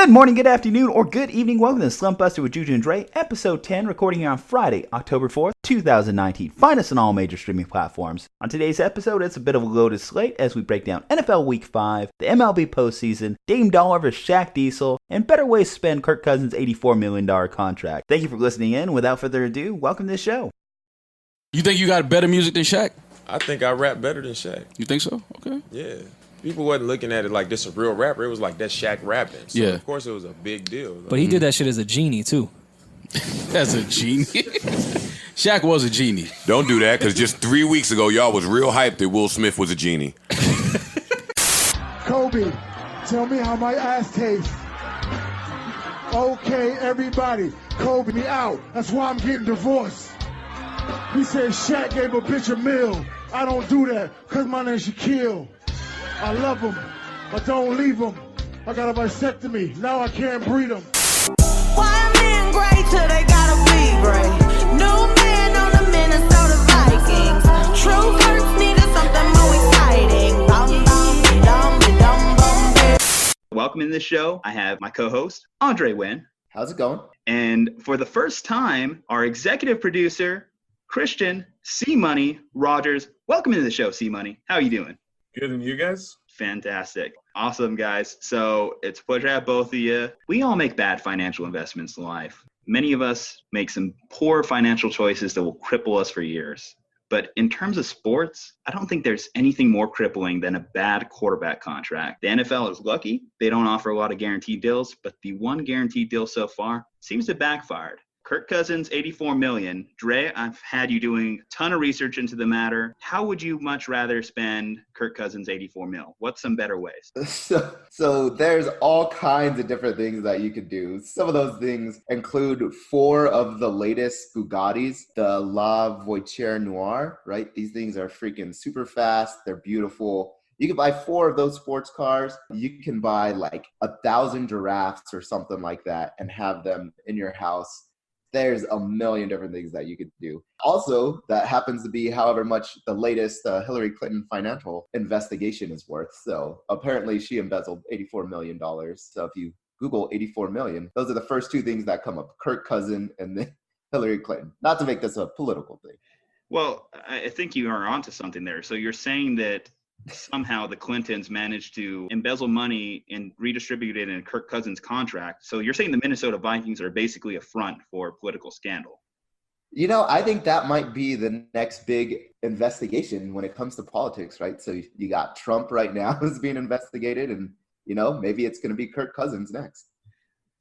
Good morning, good afternoon, or good evening. Welcome to Slumpbuster with Ju-Ju Dre, episode 10, recording here on Friday, October 4th, 2019. Find us on all major streaming platforms. On today's episode, it's a bit of a loaded slate as we break down NFL Week 5, the MLB Post-season, D.O.L.L.A vs. Shaq Diesel, and better ways to spend Kirk Cousins' $84 million contract. Thank you for listening in. Without further ado, welcome to the show. You think you got better music than Shaq? I think I rap better than Shaq. You think so? Okay. Yeah. People wasn't looking at it like this a real rapper. It was like that Shaq rapping. So yeah. Of course it was a big deal. But he did that shit as a genie too. As a genie? Shaq was a genie. Don't do that, because just 3 weeks ago, y'all was real hyped that Will Smith was a genie. Kobe, tell me how my ass tastes. Okay, everybody, Kobe me out. That's why I'm getting divorced. He said Shaq gave a bitch a meal. I don't do that, because my name's Shaquille. I love him, but don't leave him. I got a vasectomy, now I can't breed him. Why men great till they gotta be great? New man on the Minnesota Vikings. True first needed something more exciting. Welcome in the show. I have my co-host, Aundre Huynh. How's it going? And for the first time, our executive producer, Cristian C-Money Rogers. Welcome into the show, C-Money. How are you doing? Good, and you guys? Fantastic. Awesome, guys. So it's a pleasure to have both of you. We all make bad financial investments in life. Many of us make some poor financial choices that will cripple us for years. But in terms of sports, I don't think there's anything more crippling than a bad quarterback contract. The NFL is lucky. They don't offer a lot of guaranteed deals, but the one guaranteed deal so far seems to have backfired. Kirk Cousins, $84 million. Dre, I've had you doing a ton of research into the matter. How would you much rather spend Kirk Cousins' $84 million? What's some better ways? So there's all kinds of different things that you could do. Some of those things include 4 of the latest Bugattis, the La Voiture Noire, right? These things are freaking super fast. They're beautiful. You can buy 4 of those sports cars. You can buy like 1,000 giraffes or something like that and have them in your house. There's a million different things that you could do. Also, that happens to be however much the latest Hillary Clinton financial investigation is worth. So apparently she embezzled $84 million. So if you Google 84 million, those are the first 2 things that come up, Kirk Cousin and then Hillary Clinton. Not to make this a political thing. Well, I think you are onto something there. So you're saying that somehow the Clintons managed to embezzle money and redistribute it in Kirk Cousins' contract. So you're saying the Minnesota Vikings are basically a front for political scandal. You know, I think that might be the next big investigation when it comes to politics, right? So you got Trump right now who's being investigated, and, you know, maybe it's going to be Kirk Cousins next.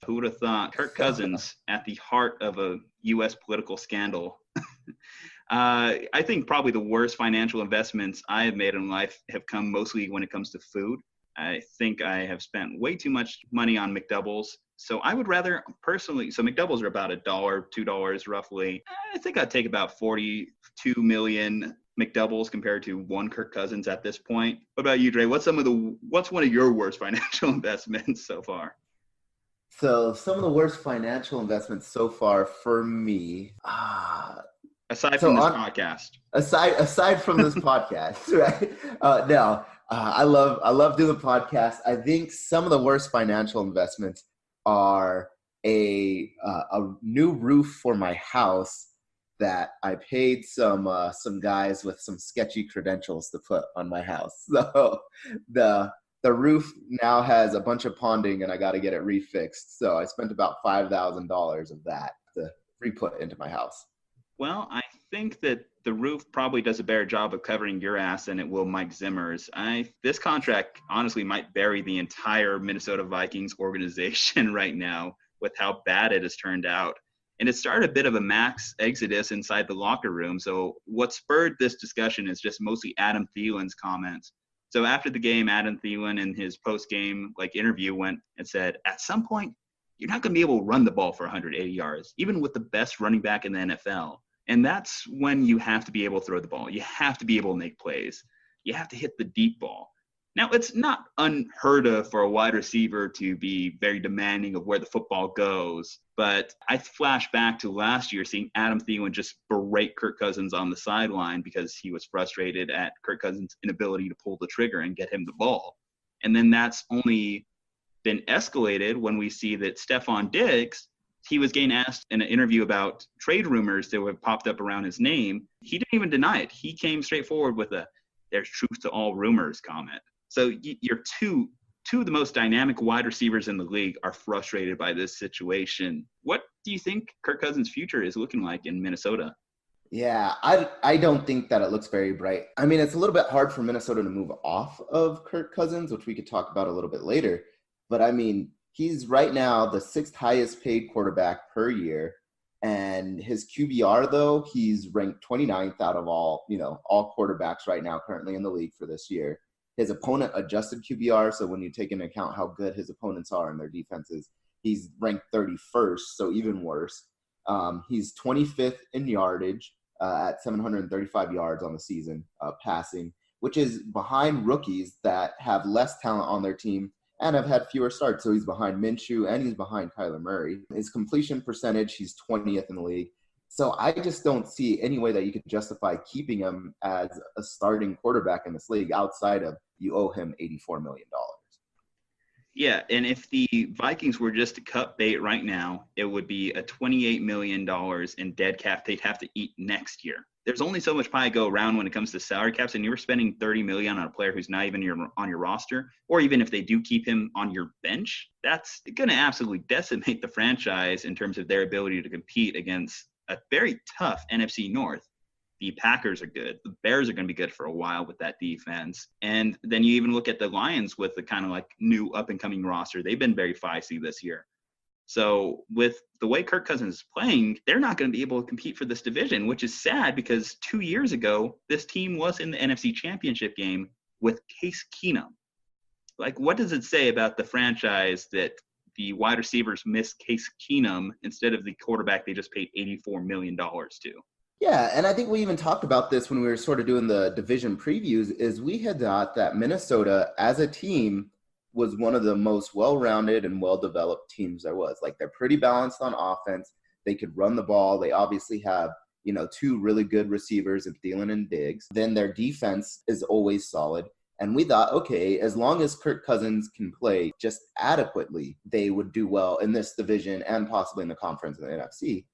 Who would have thought? Kirk Cousins at the heart of a U.S. political scandal. I think probably the worst financial investments I have made in life have come mostly when it comes to food. I think I have spent way too much money on McDoubles. So I would rather personally, so McDoubles are about $1, $2 roughly. I think I'd take about 42 million McDoubles compared to one Kirk Cousins at this point. What about you, Dre? What's one of your worst financial investments so far? So some of the worst financial investments so far for me, Aside from this podcast. Aside from this podcast, right? I love doing the podcast. I think some of the worst financial investments are a new roof for my house that I paid some guys with some sketchy credentials to put on my house. So the roof now has a bunch of ponding and I got to get it refixed. So I spent about $5,000 of that to re-put into my house. Well, I think that the roof probably does a better job of covering your ass than it will Mike Zimmer's. This contract honestly might bury the entire Minnesota Vikings organization right now with how bad it has turned out. And it started a bit of a max exodus inside the locker room. So what spurred this discussion is just mostly Adam Thielen's comments. So after the game, Adam Thielen in his post-game interview went and said, at some point, you're not going to be able to run the ball for 180 yards, even with the best running back in the NFL. And that's when you have to be able to throw the ball. You have to be able to make plays. You have to hit the deep ball. Now, it's not unheard of for a wide receiver to be very demanding of where the football goes, but I flash back to last year seeing Adam Thielen just berate Kirk Cousins on the sideline because he was frustrated at Kirk Cousins' inability to pull the trigger and get him the ball. And then that's only been escalated when we see that Stephon Diggs, he was getting asked in an interview about trade rumors that have popped up around his name. He didn't even deny it. He came straight forward with "there's truth to all rumors" comment. So you're two of the most dynamic wide receivers in the league are frustrated by this situation. What do you think Kirk Cousins' future is looking like in Minnesota? Yeah, I don't think that it looks very bright. I mean, it's a little bit hard for Minnesota to move off of Kirk Cousins, which we could talk about a little bit later. But I mean, he's right now the 6th highest paid quarterback per year. And his QBR, though, he's ranked 29th out of all quarterbacks right now currently in the league for this year. His opponent adjusted QBR, so when you take into account how good his opponents are in their defenses, he's ranked 31st, so even worse. He's 25th in yardage at 735 yards on the season passing, which is behind rookies that have less talent on their team and have had fewer starts. So he's behind Minshew and he's behind Kyler Murray. His completion percentage, he's 20th in the league. So I just don't see any way that you could justify keeping him as a starting quarterback in this league outside of you owe him $84 million. Yeah, and if the Vikings were just to cut bait right now, it would be a $28 million in dead cap they'd have to eat next year. There's only so much pie to go around when it comes to salary caps, and you're spending $30 million on a player who's not even on your roster, or even if they do keep him on your bench, that's going to absolutely decimate the franchise in terms of their ability to compete against a very tough NFC North. The Packers are good. The Bears are going to be good for a while with that defense. And then you even look at the Lions with the kind of like new up-and-coming roster. They've been very feisty this year. So with the way Kirk Cousins is playing, they're not going to be able to compete for this division, which is sad because 2 years ago, this team was in the NFC Championship game with Case Keenum. Like, what does it say about the franchise that the wide receivers miss Case Keenum instead of the quarterback they just paid $84 million to? Yeah, and I think we even talked about this when we were sort of doing the division previews, is we had thought that Minnesota as a team was one of the most well-rounded and well-developed teams there was. Like, they're pretty balanced on offense. They could run the ball. They obviously have, 2 really good receivers in Thielen and Diggs. Then their defense is always solid. And we thought, okay, as long as Kirk Cousins can play just adequately, they would do well in this division and possibly in the conference in the NFC.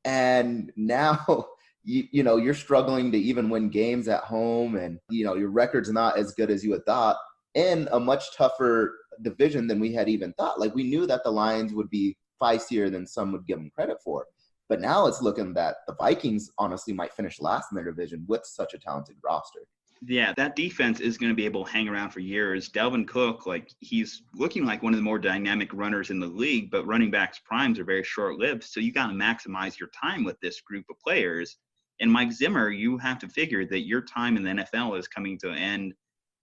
And now you're struggling to even win games at home, and your record's not as good as you had thought in a much tougher division than we had even thought. Like, we knew that the Lions would be feistier than some would give them credit for, but now it's looking that the Vikings honestly might finish last in their division with such a talented roster. Yeah, that defense is going to be able to hang around for years. Dalvin Cook, he's looking like one of the more dynamic runners in the league, but running backs' primes are very short-lived, so you got to maximize your time with this group of players. And Mike Zimmer, you have to figure that your time in the NFL is coming to an end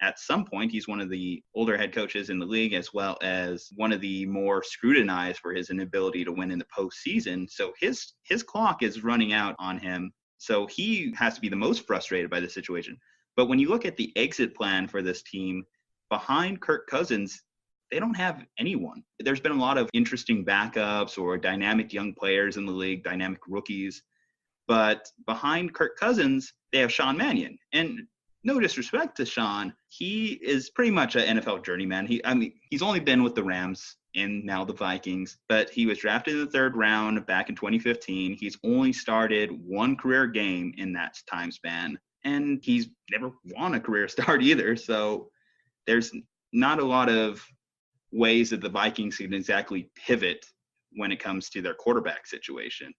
at some point. He's one of the older head coaches in the league, as well as one of the more scrutinized for his inability to win in the postseason. So his clock is running out on him. So he has to be the most frustrated by the situation. But when you look at the exit plan for this team, behind Kirk Cousins, they don't have anyone. There's been a lot of interesting backups or dynamic young players in the league, dynamic rookies. But behind Kirk Cousins, they have Sean Mannion. And no disrespect to Sean, he is pretty much an NFL journeyman. He's only been with the Rams and now the Vikings, but he was drafted in the 3rd round back in 2015. He's only started 1 career game in that time span, and he's never won a career start either. So there's not a lot of ways that the Vikings can exactly pivot when it comes to their quarterback situation.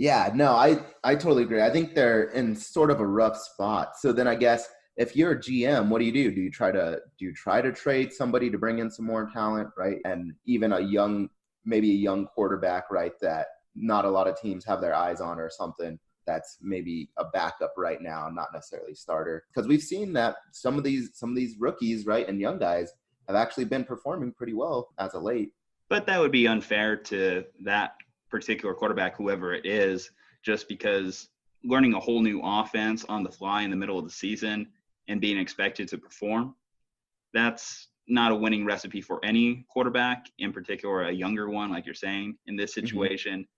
Yeah, no, I totally agree. I think they're in sort of a rough spot. So then I guess if you're a GM, what do? Do you try to trade somebody to bring in some more talent, right? And even maybe a young quarterback, right, that not a lot of teams have their eyes on, or something that's maybe a backup right now, not necessarily starter. Because we've seen that some of these rookies, right, and young guys have actually been performing pretty well as of late. But that would be unfair to that particular quarterback, whoever it is, just because learning a whole new offense on the fly in the middle of the season and being expected to perform, that's not a winning recipe for any quarterback, in particular a younger one, like you're saying, in this situation.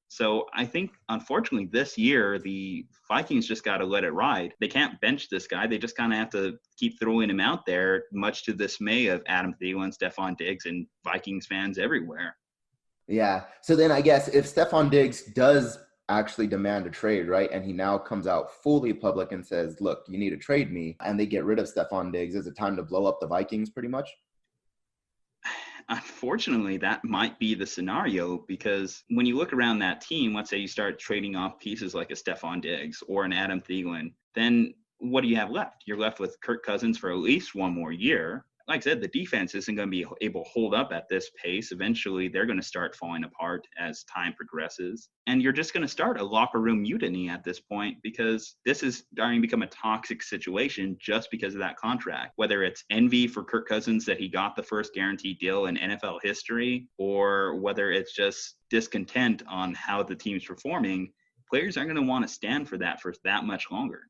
So I think, unfortunately, this year, the Vikings just got to let it ride. They can't bench this guy. They just kind of have to keep throwing him out there, much to the dismay of Adam Thielen, Stephon Diggs, and Vikings fans everywhere. Yeah. So then I guess if Stephon Diggs does actually demand a trade, right, and he now comes out fully public and says, look, you need to trade me, and they get rid of Stephon Diggs, is it time to blow up the Vikings pretty much? Unfortunately, that might be the scenario, because when you look around that team, let's say you start trading off pieces like a Stephon Diggs or an Adam Thielen, then what do you have left? You're left with Kirk Cousins for at least one more year. Like I said, the defense isn't going to be able to hold up at this pace. Eventually, they're going to start falling apart as time progresses. And you're just going to start a locker room mutiny at this point, because this is starting to become a toxic situation just because of that contract. Whether it's envy for Kirk Cousins that he got the first guaranteed deal in NFL history, or whether it's just discontent on how the team's performing, players aren't going to want to stand for that much longer.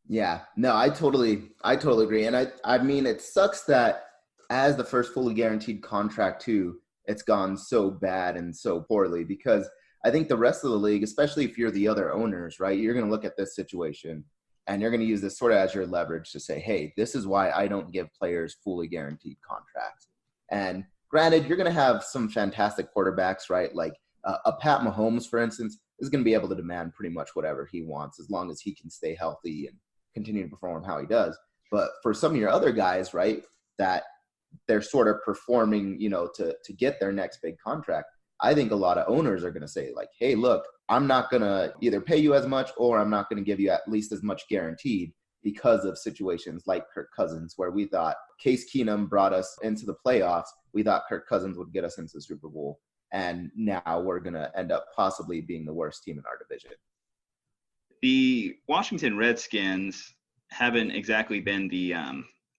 Yeah, no, I totally agree. And I mean, it sucks that as the first fully guaranteed contract too, it's gone so bad and so poorly, because I think the rest of the league, especially if you're the other owners, right, you're going to look at this situation and you're going to use this sort of as your leverage to say, hey, this is why I don't give players fully guaranteed contracts. And granted, you're going to have some fantastic quarterbacks, right? Like a Pat Mahomes, for instance, is going to be able to demand pretty much whatever he wants as long as he can stay healthy and continue to perform how he does. But for some of your other guys, right, that they're sort of performing, to get their next big contract, I think a lot of owners are going to say, like, hey, look, I'm not going to either pay you as much or I'm not going to give you at least as much guaranteed, because of situations like Kirk Cousins, where we thought Case Keenum brought us into the playoffs. We thought Kirk Cousins would get us into the Super Bowl. And now we're going to end up possibly being the worst team in our division. The Washington Redskins haven't exactly been the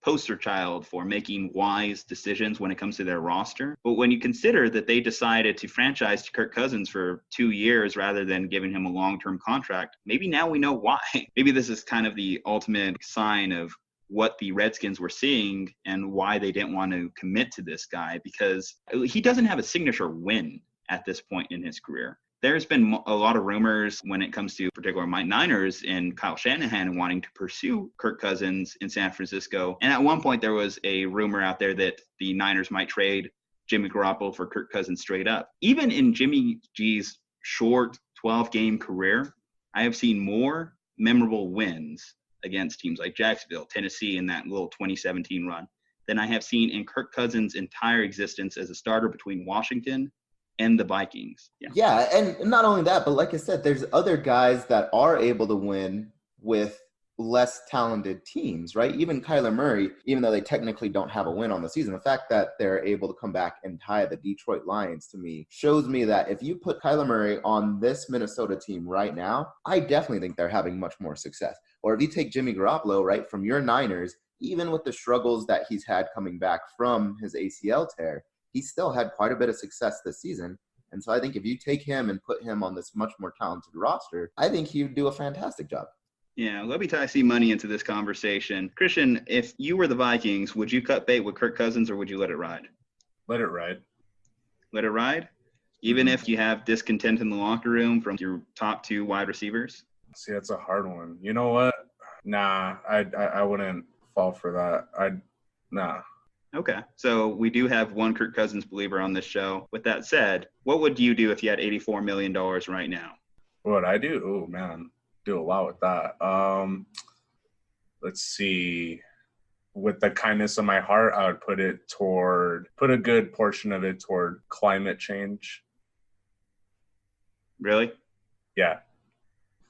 poster child for making wise decisions when it comes to their roster. But when you consider that they decided to franchise Kirk Cousins for 2 years rather than giving him a long-term contract, maybe now we know why. Maybe this is kind of the ultimate sign of what the Redskins were seeing and why they didn't want to commit to this guy, because he doesn't have a signature win at this point in his career. There's been a lot of rumors when it comes to particular Niners and Kyle Shanahan wanting to pursue Kirk Cousins in San Francisco. And at one point, there was a rumor out there that the Niners might trade Jimmy Garoppolo for Kirk Cousins straight up. Even in Jimmy G's short 12-game career, I have seen more memorable wins against teams like Jacksonville, Tennessee in that little 2017 run than I have seen in Kirk Cousins' entire existence as a starter between Washington and the Vikings. Yeah, and not only that, but like I said, there's other guys that are able to win with less talented teams, right? Even Kyler Murray, even though they technically don't have a win on the season, the fact that they're able to come back and tie the Detroit Lions, to me, shows me that if you put Kyler Murray on this Minnesota team right now, I definitely think they're having much more success. Or if you take Jimmy Garoppolo, right, from your Niners, even with the struggles that he's had coming back from his ACL tear, he still had quite a bit of success this season. And so I think if you take him and put him on this much more talented roster, I think he would do a fantastic job. Yeah, let me tie some money into this conversation. Cristian, if you were the Vikings, would you cut bait with Kirk Cousins or would you let it ride? Let it ride. Let it ride? Even if you have discontent in the locker room from your top 2 wide receivers? See, that's a hard one. You know what? Nah, I wouldn't fall for that. Nah. Okay, so we do have one Kirk Cousins believer on this show. With that said, what would you do if you had $84 million right now? What would I do? Oh, man, do a lot with that. Let's see. With the kindness of my heart, I would put a good portion of it toward climate change. Really? Yeah.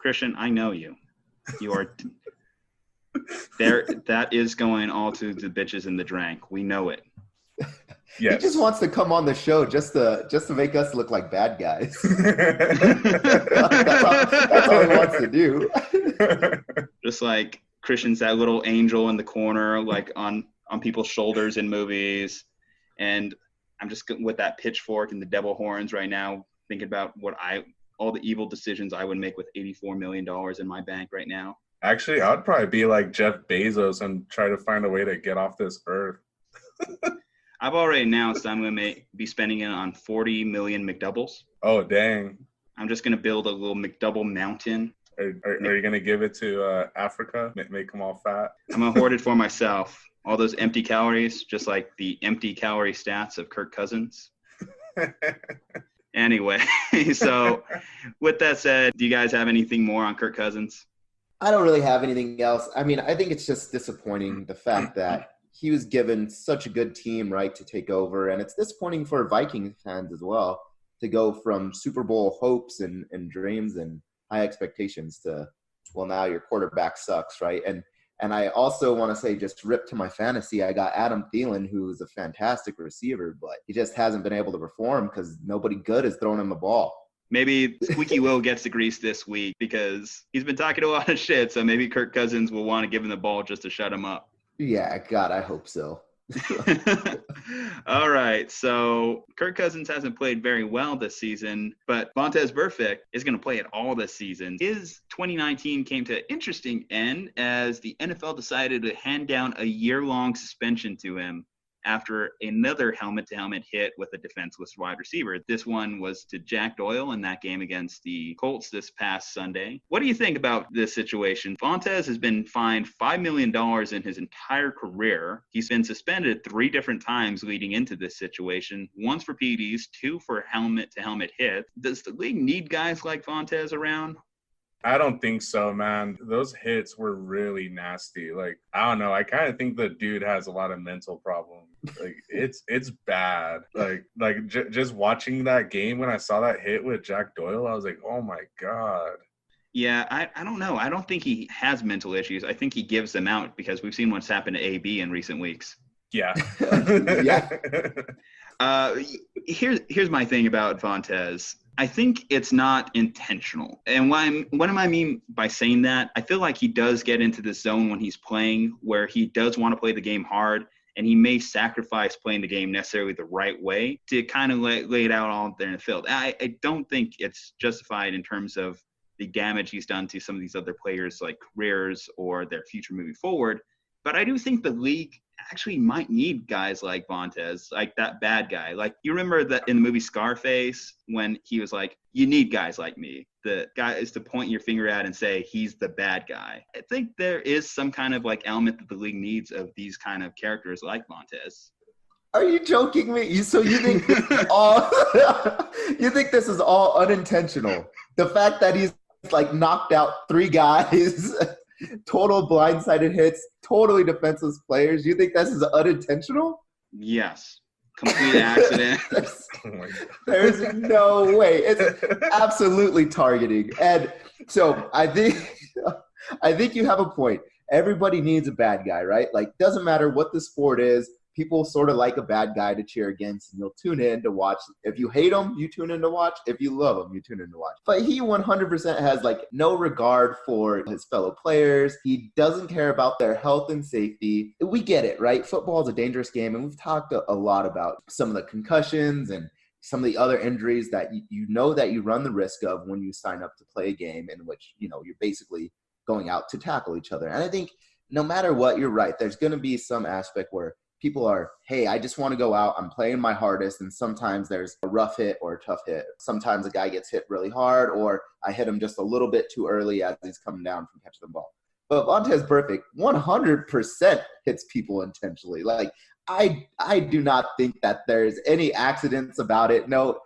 Cristian, I know you. You are there. That is going all to the bitches and the drank. We know it. Yes. He just wants to come on the show just to make us look like bad guys. That's all he wants to do. Just like Cristian's that little angel in the corner, like on people's shoulders in movies. And I'm just with that pitchfork and the devil horns right now, thinking about all the evil decisions I would make with $84 million in my bank right now. Actually, I'd probably be like Jeff Bezos and try to find a way to get off this earth. I've already announced I'm going to be spending it on 40 million McDoubles. Oh, dang. I'm just going to build a little McDouble mountain. Are you going to give it to Africa? Make them all fat? I'm going to hoard it for myself. All those empty calories, just like the empty calorie stats of Kirk Cousins. Anyway, so with that said, do you guys have anything more on Kirk Cousins? I don't really have anything else. I mean, I think it's just disappointing, the fact that he was given such a good team, right, to take over. And it's disappointing for Viking fans as well to go from Super Bowl hopes and dreams and high expectations to, well, now your quarterback sucks, right? And I also want to say, just rip to my fantasy, I got Adam Thielen, who's a fantastic receiver, but he just hasn't been able to perform because nobody good is throwing him the ball. Maybe Squeaky Will gets the grease this week because he's been talking a lot of shit, so maybe Kirk Cousins will want to give him the ball just to shut him up. Yeah, God, I hope so. All right, so Kirk Cousins hasn't played very well this season, but Vontaze Burfict is going to play it all this season. His 2019 came to an interesting end as the NFL decided to hand down a year-long suspension to him after another helmet-to-helmet hit with a defenseless wide receiver. This one was to Jack Doyle in that game against the Colts this past Sunday. What do you think about this situation? Vontaze has been fined $5 million in his entire career. He's been suspended 3 different times leading into this situation, once for PEDs, 2 for helmet-to-helmet hits. Does the league need guys like Vontaze around? I don't think so, man. Those hits were really nasty. Like, I don't know. I kind of think the dude has a lot of mental problems. Like, it's bad. Just watching that game when I saw that hit with Jack Doyle, I was like, oh my God. Yeah, I don't know. I don't think he has mental issues. I think he gives them out because we've seen what's happened to AB in recent weeks. Yeah. Yeah. Here's my thing about Vontaze. I think it's not intentional. And what do I mean by saying that? I feel like he does get into the zone when he's playing where he does want to play the game hard, and he may sacrifice playing the game necessarily the right way to kind of lay it out all there in the field. I don't think it's justified in terms of the damage he's done to some of these other players' like careers or their future moving forward. But I do think the league actually might need guys like Vontaze, like that bad guy. Like, you remember that in the movie Scarface when he was like, you need guys like me. The guy is to point your finger at and say he's the bad guy. I think there is some kind of like element that the league needs of these kind of characters like Vontaze. Are you joking me? So you think all you think this is all unintentional? The fact that he's like knocked out 3 guys, total blindsided hits, totally defenseless players. You think this is unintentional? Yes. Complete accident. There's no way. It's absolutely targeting. And so I think you have a point. Everybody needs a bad guy, right? Like, doesn't matter what the sport is. People sort of like a bad guy to cheer against, and you'll tune in to watch. If you hate him, you tune in to watch. If you love him, you tune in to watch. But he 100% has like no regard for his fellow players. He doesn't care about their health and safety. We get it, right? Football is a dangerous game, and we've talked a lot about some of the concussions and some of the other injuries that you know that you run the risk of when you sign up to play a game in which, you know, you're basically going out to tackle each other. And I think no matter what, you're right. There's going to be some aspect where people are, hey, I just want to go out. I'm playing my hardest. And sometimes there's a rough hit or a tough hit. Sometimes a guy gets hit really hard, or I hit him just a little bit too early as he's coming down from catching the ball. But Vontaze Burfict 100% hits people intentionally. Like, I do not think that there's any accidents about it. No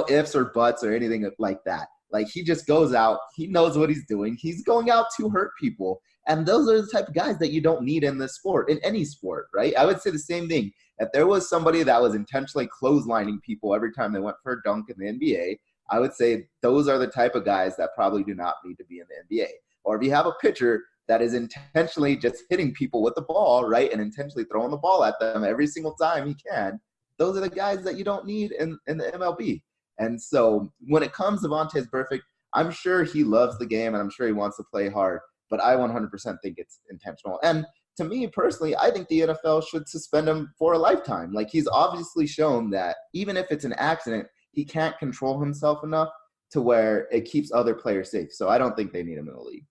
ifs or buts or anything like that. Like, he just goes out. He knows what he's doing. He's going out to hurt people. And those are the type of guys that you don't need in this sport, in any sport, right? I would say the same thing. If there was somebody that was intentionally clotheslining people every time they went for a dunk in the NBA, I would say those are the type of guys that probably do not need to be in the NBA. Or if you have a pitcher that is intentionally just hitting people with the ball, right, and intentionally throwing the ball at them every single time he can, those are the guys that you don't need in the MLB. And so when it comes to Vontaze Burfict, I'm sure he loves the game and I'm sure he wants to play hard. But I 100% think it's intentional. And to me personally, I think the NFL should suspend him for a lifetime. Like, he's obviously shown that even if it's an accident, he can't control himself enough to where it keeps other players safe. So I don't think they need him in the league.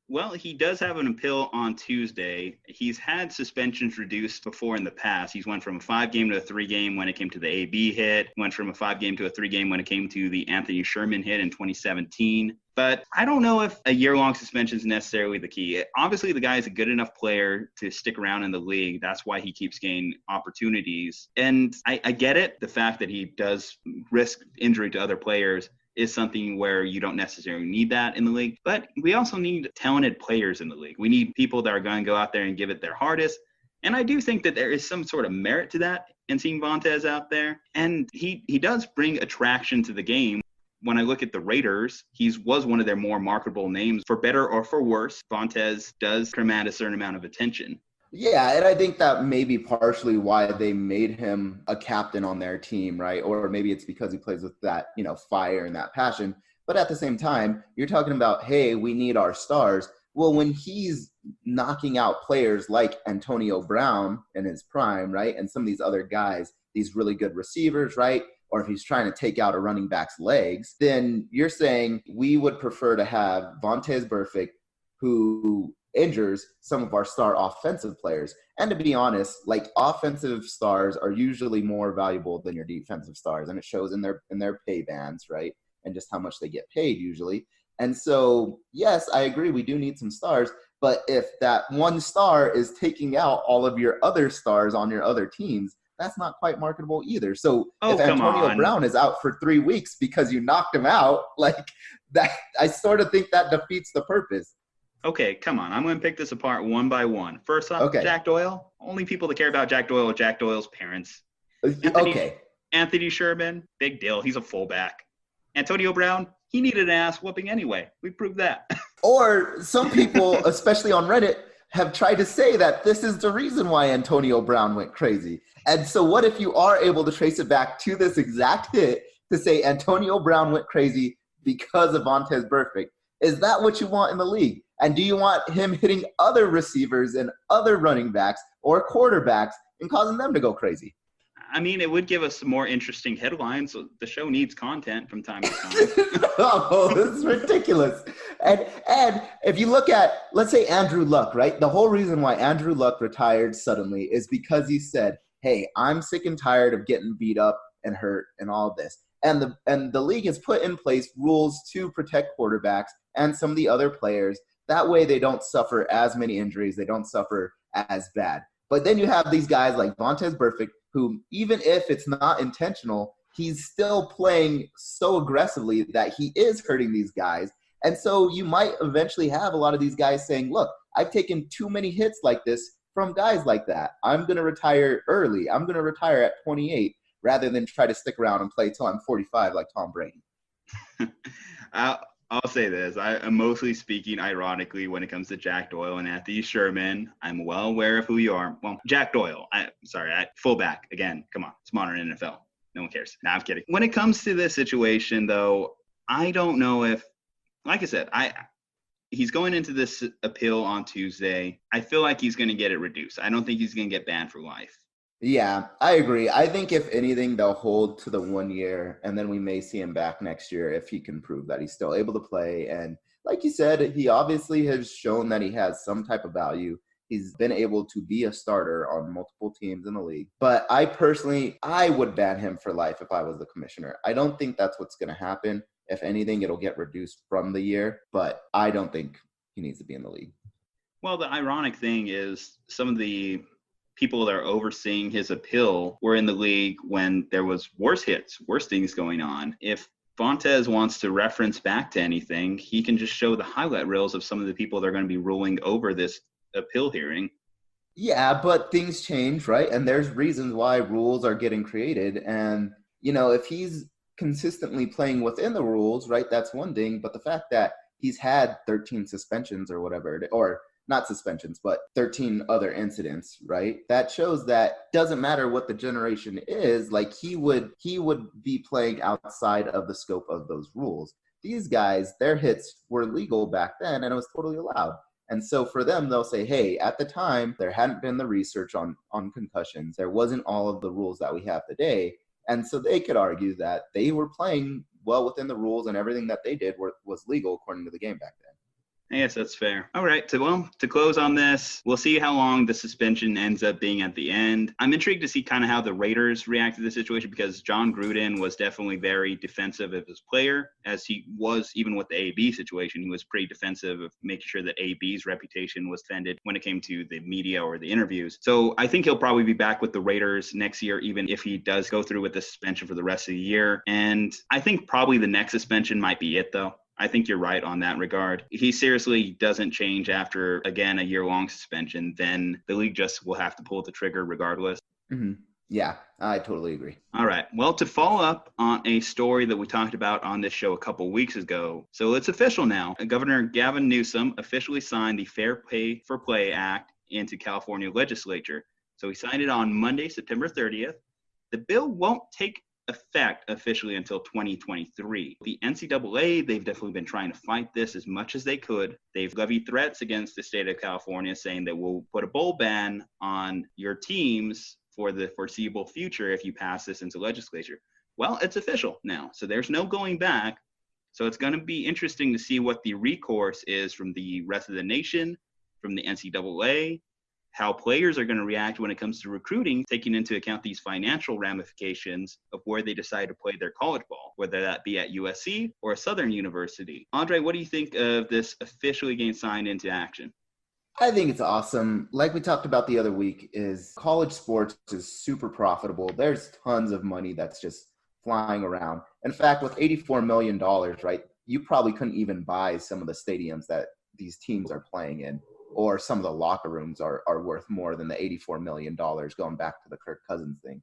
Well, he does have an appeal on Tuesday. He's had suspensions reduced before in the past. He's went from a 5-game to a 3-game when it came to the AB hit, went from a 5-game to a 3-game when it came to the Anthony Sherman hit in 2017. But I don't know if a year-long suspension is necessarily the key. Obviously, the guy is a good enough player to stick around in the league. That's why he keeps getting opportunities. And I get it, the fact that he does risk injury to other players is something where you don't necessarily need that in the league. But we also need talented players in the league. We need people that are going to go out there and give it their hardest. And I do think that there is some sort of merit to that in seeing Vontaze out there. And he does bring attraction to the game. When I look at the Raiders, he was one of their more marketable names. For better or for worse, Vontaze does command a certain amount of attention. Yeah, and I think that may be partially why they made him a captain on their team, right? Or maybe it's because he plays with that, fire and that passion. But at the same time, you're talking about, hey, we need our stars. Well, when he's knocking out players like Antonio Brown in his prime, right? And some of these other guys, these really good receivers, right? Or if he's trying to take out a running back's legs, then you're saying we would prefer to have Vontaze Burfict, who injures some of our star offensive players. And to be honest, like, offensive stars are usually more valuable than your defensive stars, and it shows in their pay bands, right? And just how much they get paid usually. And so, yes, I agree, we do need some stars, but if that one star is taking out all of your other stars on your other teams, that's not quite marketable either. So if Antonio Brown is out for 3 weeks because you knocked him out, like, that, I sort of think that defeats the purpose. Okay, come on. I'm going to pick this apart one by one. First off, okay. Jack Doyle. Only people that care about Jack Doyle are Jack Doyle's parents. Anthony Sherman, big deal. He's a fullback. Antonio Brown, he needed an ass whooping anyway. We proved that. Or some people, especially on Reddit, have tried to say that this is the reason why Antonio Brown went crazy. And so what if you are able to trace it back to this exact hit to say Antonio Brown went crazy because of Vontaze Burfict? Is that what you want in the league? And do you want him hitting other receivers and other running backs or quarterbacks and causing them to go crazy? I mean, it would give us some more interesting headlines. So the show needs content from time to time. Oh, this is ridiculous. And if you look at, let's say, Andrew Luck, right? The whole reason why Andrew Luck retired suddenly is because he said, hey, I'm sick and tired of getting beat up and hurt and all this. And the league has put in place rules to protect quarterbacks and some of the other players. That way they don't suffer as many injuries. They don't suffer as bad. But then you have these guys like Vontaze Burfict, who, even if it's not intentional, he's still playing so aggressively that he is hurting these guys. And so you might eventually have a lot of these guys saying, look, I've taken too many hits like this from guys like that. I'm going to retire early. I'm going to retire at 28 rather than try to stick around and play till I'm 45 like Tom Brady. I'll say this. I'm mostly speaking ironically when it comes to Jack Doyle and Anthony Sherman. I'm well aware of who you are. Well, Jack Doyle. Fullback. Again, come on. It's modern NFL. No one cares. Nah, I'm kidding. When it comes to this situation, though, I don't know if, like I said, he's going into this appeal on Tuesday. I feel like he's going to get it reduced. I don't think he's going to get banned for life. Yeah, I agree. I think if anything, they'll hold to the 1 year, and then we may see him back next year if he can prove that he's still able to play. And like you said, he obviously has shown that he has some type of value. He's been able to be a starter on multiple teams in the league. But I would ban him for life if I was the commissioner. I don't think that's what's going to happen. If anything, it'll get reduced from the year, but I don't think he needs to be in the league. Well, the ironic thing is some of the people that are overseeing his appeal were in the league when there was worse things going on. If Vontaze wants to reference back to anything, he can just show the highlight reels of some of the people that are going to be ruling over this appeal hearing. Yeah, but things change, right? And there's reasons why rules are getting created. And, if he's consistently playing within the rules, right, that's one thing. But the fact that he's had 13 suspensions or whatever, or not suspensions, but 13 other incidents, right? That shows that doesn't matter what the generation is, like he would be playing outside of the scope of those rules. These guys, their hits were legal back then and it was totally allowed. And so for them, they'll say, hey, at the time, there hadn't been the research on concussions. There wasn't all of the rules that we have today. And so they could argue that they were playing well within the rules and everything that they did was legal according to the game back then. I guess that's fair. All right. So, to close on this, we'll see how long the suspension ends up being at the end. I'm intrigued to see kind of how the Raiders react to the situation, because John Gruden was definitely very defensive of his player, as he was even with the AB situation. He was pretty defensive of making sure that AB's reputation was defended when it came to the media or the interviews. So I think he'll probably be back with the Raiders next year, even if he does go through with the suspension for the rest of the year. And I think probably the next suspension might be it, though. I think you're right on that regard. He seriously doesn't change after, again, a year-long suspension, then the league just will have to pull the trigger regardless. Mm-hmm. Yeah, I totally agree. All right. Well, to follow up on a story that we talked about on this show a couple weeks ago, so it's official now. Governor Gavin Newsome officially signed the Fair Pay for Play Act into California legislature. So he signed it on Monday, September 30th. The bill won't take effect officially until 2023. The NCAA, they've definitely been trying to fight this as much as they could. They've levied threats against the state of California, saying that we'll put a bowl ban on your teams for the foreseeable future if you pass this into legislature. Well, it's official now, so there's no going back. So it's going to be interesting to see what the recourse is from the rest of the nation, from the NCAA, how players are going to react when it comes to recruiting, taking into account these financial ramifications of where they decide to play their college ball, whether that be at USC or a Southern university. Aundre, what do you think of this officially getting signed into action? I think it's awesome. Like we talked about the other week, is college sports is super profitable. There's tons of money that's just flying around. In fact, with $84 million, right, you probably couldn't even buy some of the stadiums that these teams are playing in, or some of the locker rooms are worth more than the $84 million, going back to the Kirk Cousins thing.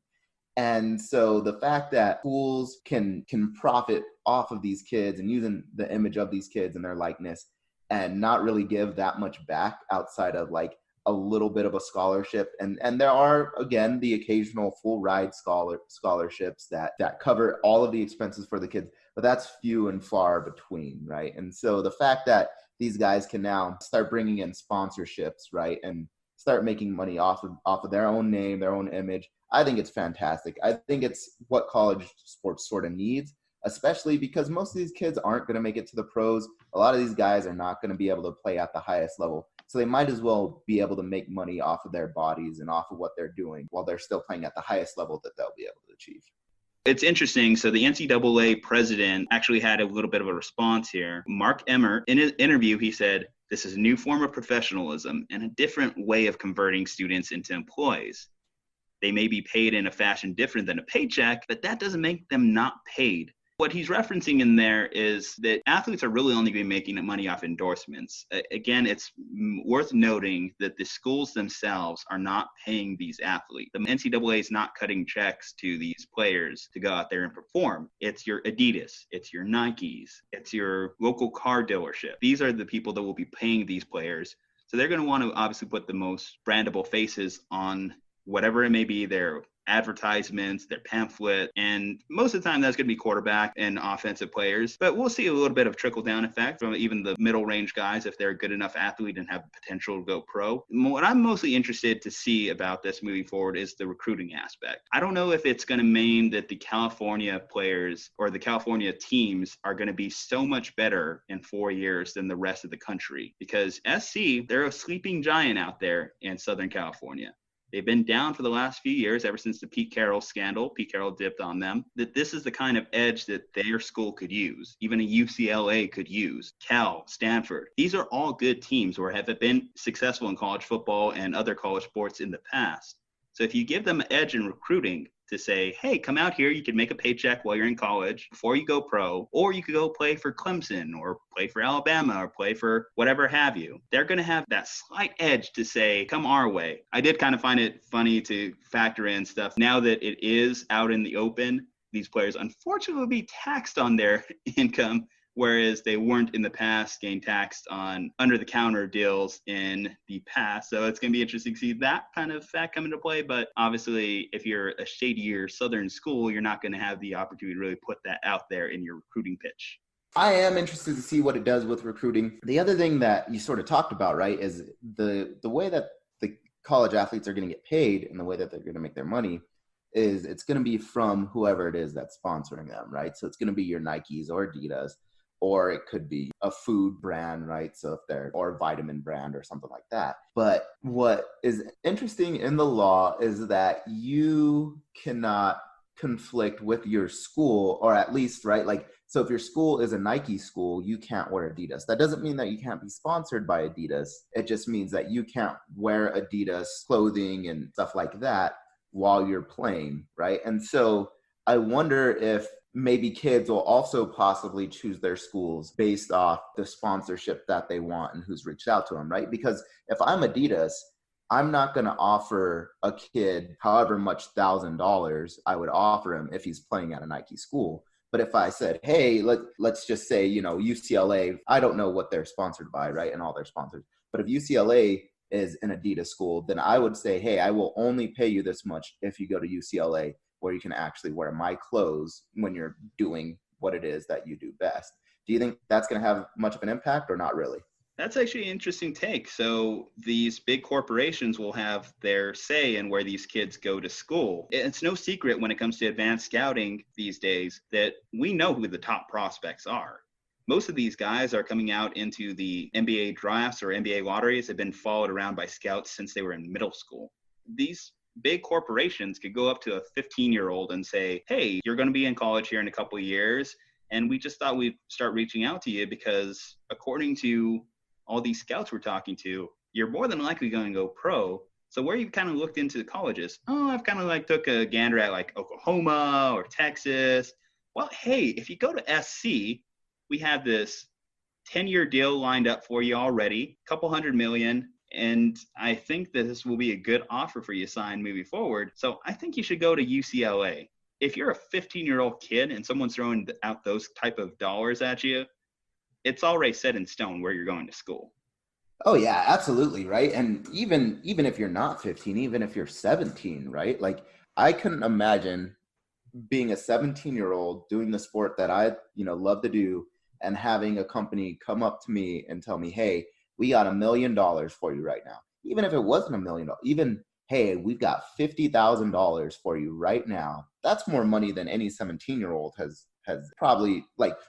And so the fact that schools can profit off of these kids and using the image of these kids and their likeness and not really give that much back outside of like a little bit of a scholarship. And there are, again, the occasional full ride scholarships that cover all of the expenses for the kids, but that's few and far between, right? And so the fact that these guys can now start bringing in sponsorships, right, and start making money off of their own name, their own image, I think it's fantastic. I think it's what college sports sort of needs, especially because most of these kids aren't going to make it to the pros. A lot of these guys are not going to be able to play at the highest level. So they might as well be able to make money off of their bodies and off of what they're doing while they're still playing at the highest level that they'll be able to achieve. It's interesting. So the NCAA president actually had a little bit of a response here. Mark Emmert, in his interview, he said, "This is a new form of professionalism and a different way of converting students into employees. They may be paid in a fashion different than a paycheck, but that doesn't make them not paid." What he's referencing in there is that athletes are really only going to be making money off endorsements. Again, it's worth noting that the schools themselves are not paying these athletes. The NCAA is not cutting checks to these players to go out there and perform. It's your Adidas, it's your Nikes, it's your local car dealership. These are the people that will be paying these players. So they're going to want to obviously put the most brandable faces on whatever it may be, their advertisements, their pamphlet, and most of the time that's going to be quarterback and offensive players. But we'll see a little bit of trickle-down effect from even the middle-range guys if they're a good enough athlete and have the potential to go pro. What I'm mostly interested to see about this moving forward is the recruiting aspect. I don't know if it's going to mean that the California players or the California teams are going to be so much better in 4 years than the rest of the country, because SC, they're a sleeping giant out there in Southern California. They've been down for the last few years, ever since the Pete Carroll scandal. Pete Carroll dipped on them. That this is the kind of edge that their school could use. Even a UCLA could use. Cal, Stanford. These are all good teams or have been successful in college football and other college sports in the past. So if you give them an edge in recruiting to say, hey, come out here, you can make a paycheck while you're in college before you go pro, or you could go play for Clemson or play for Alabama or play for whatever have you. They're going to have that slight edge to say, come our way. I did kind of find it funny to factor in stuff. Now that it is out in the open, these players unfortunately will be taxed on their income, whereas they weren't in the past getting taxed on under-the-counter deals in the past. So it's going to be interesting to see that kind of fact come into play. But obviously, if you're a shadier Southern school, you're not going to have the opportunity to really put that out there in your recruiting pitch. I am interested to see what it does with recruiting. The other thing that you sort of talked about, right, is the way that the college athletes are going to get paid and the way that they're going to make their money is it's going to be from whoever it is that's sponsoring them, right? So it's going to be your Nikes or Adidas, or it could be a food brand, right? So if they're, or a vitamin brand or something like that. But what is interesting in the law is that you cannot conflict with your school, or at least, right? Like, so if your school is a Nike school, you can't wear Adidas. That doesn't mean that you can't be sponsored by Adidas. It just means that you can't wear Adidas clothing and stuff like that while you're playing, right? And so I wonder if maybe kids will also possibly choose their schools based off the sponsorship that they want and who's reached out to them, right? Because if I'm Adidas, I'm not going to offer a kid however much $1,000 I would offer him if he's playing at a Nike school. But if I said, hey, let's just say, UCLA, I don't know what they're sponsored by, right? And all their sponsors. But if UCLA is an Adidas school, then I would say, hey, I will only pay you this much if you go to UCLA, where you can actually wear my clothes when you're doing what it is that you do best. Do you think that's going to have much of an impact or not really? That's actually an interesting take. So these big corporations will have their say in where these kids go to school. It's no secret when it comes to advanced scouting these days that we know who the top prospects are. Most of these guys are coming out into the NBA drafts or NBA lotteries, have been followed around by scouts since they were in middle school. These big corporations could go up to a 15-year-old and say, hey, you're going to be in college here in a couple of years, and we just thought we'd start reaching out to you because according to all these scouts we're talking to, you're more than likely going to go pro. So where you've kind of looked into the colleges, I've kind of took a gander at Oklahoma or Texas. Well, hey, if you go to SC, we have this 10-year deal lined up for you already, a couple $100 million. And I think that this will be a good offer for you to sign moving forward. So I think you should go to UCLA. If you're a 15-year-old kid and someone's throwing out those type of dollars at you, it's already set in stone where you're going to school. Oh yeah, absolutely, right? And even if you're not 15, even if you're 17, right? I couldn't imagine being a 17-year-old doing the sport that I, love to do, and having a company come up to me and tell me, hey, we got $1 million for you right now. Even if it wasn't $1 million, even, hey, we've got $50,000 for you right now. That's more money than any 17-year-old has probably,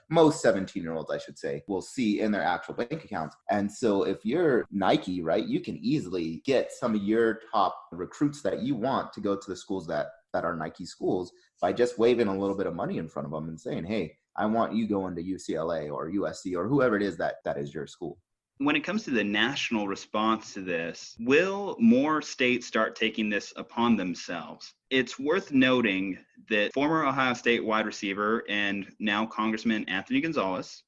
most 17-year-olds, I should say, will see in their actual bank accounts. And so if you're Nike, right, you can easily get some of your top recruits that you want to go to the schools that are Nike schools by just waving a little bit of money in front of them and saying, hey, I want you going to UCLA or USC or whoever it is that is your school. When it comes to the national response to this, will more states start taking this upon themselves? It's worth noting that former Ohio State wide receiver and now Congressman Anthony Gonzalez,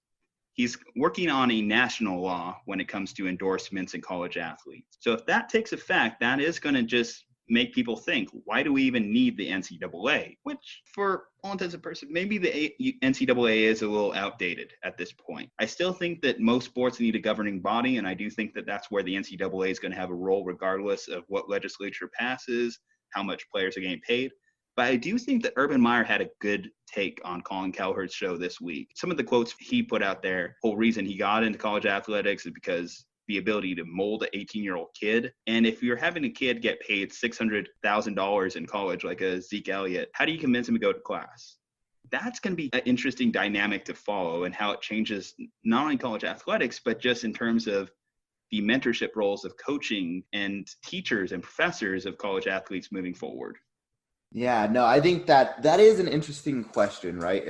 he's working on a national law when it comes to endorsements in college athletes. So if that takes effect, that is going to just make people think, why do we even need the NCAA? Which, for all intents and purposes, maybe the NCAA is a little outdated at this point. I still think that most sports need a governing body, and I do think that that's where the NCAA is going to have a role regardless of what legislature passes, how much players are getting paid. But I do think that Urban Meyer had a good take on Colin Cowherd's show this week. Some of the quotes he put out there, whole reason he got into college athletics is because the ability to mold an 18-year-old kid. And if you're having a kid get paid $600,000 in college, like a Zeke Elliott, how do you convince him to go to class? That's going to be an interesting dynamic to follow and how it changes not only college athletics, but just in terms of the mentorship roles of coaching and teachers and professors of college athletes moving forward. Yeah, no, I think that is an interesting question, right?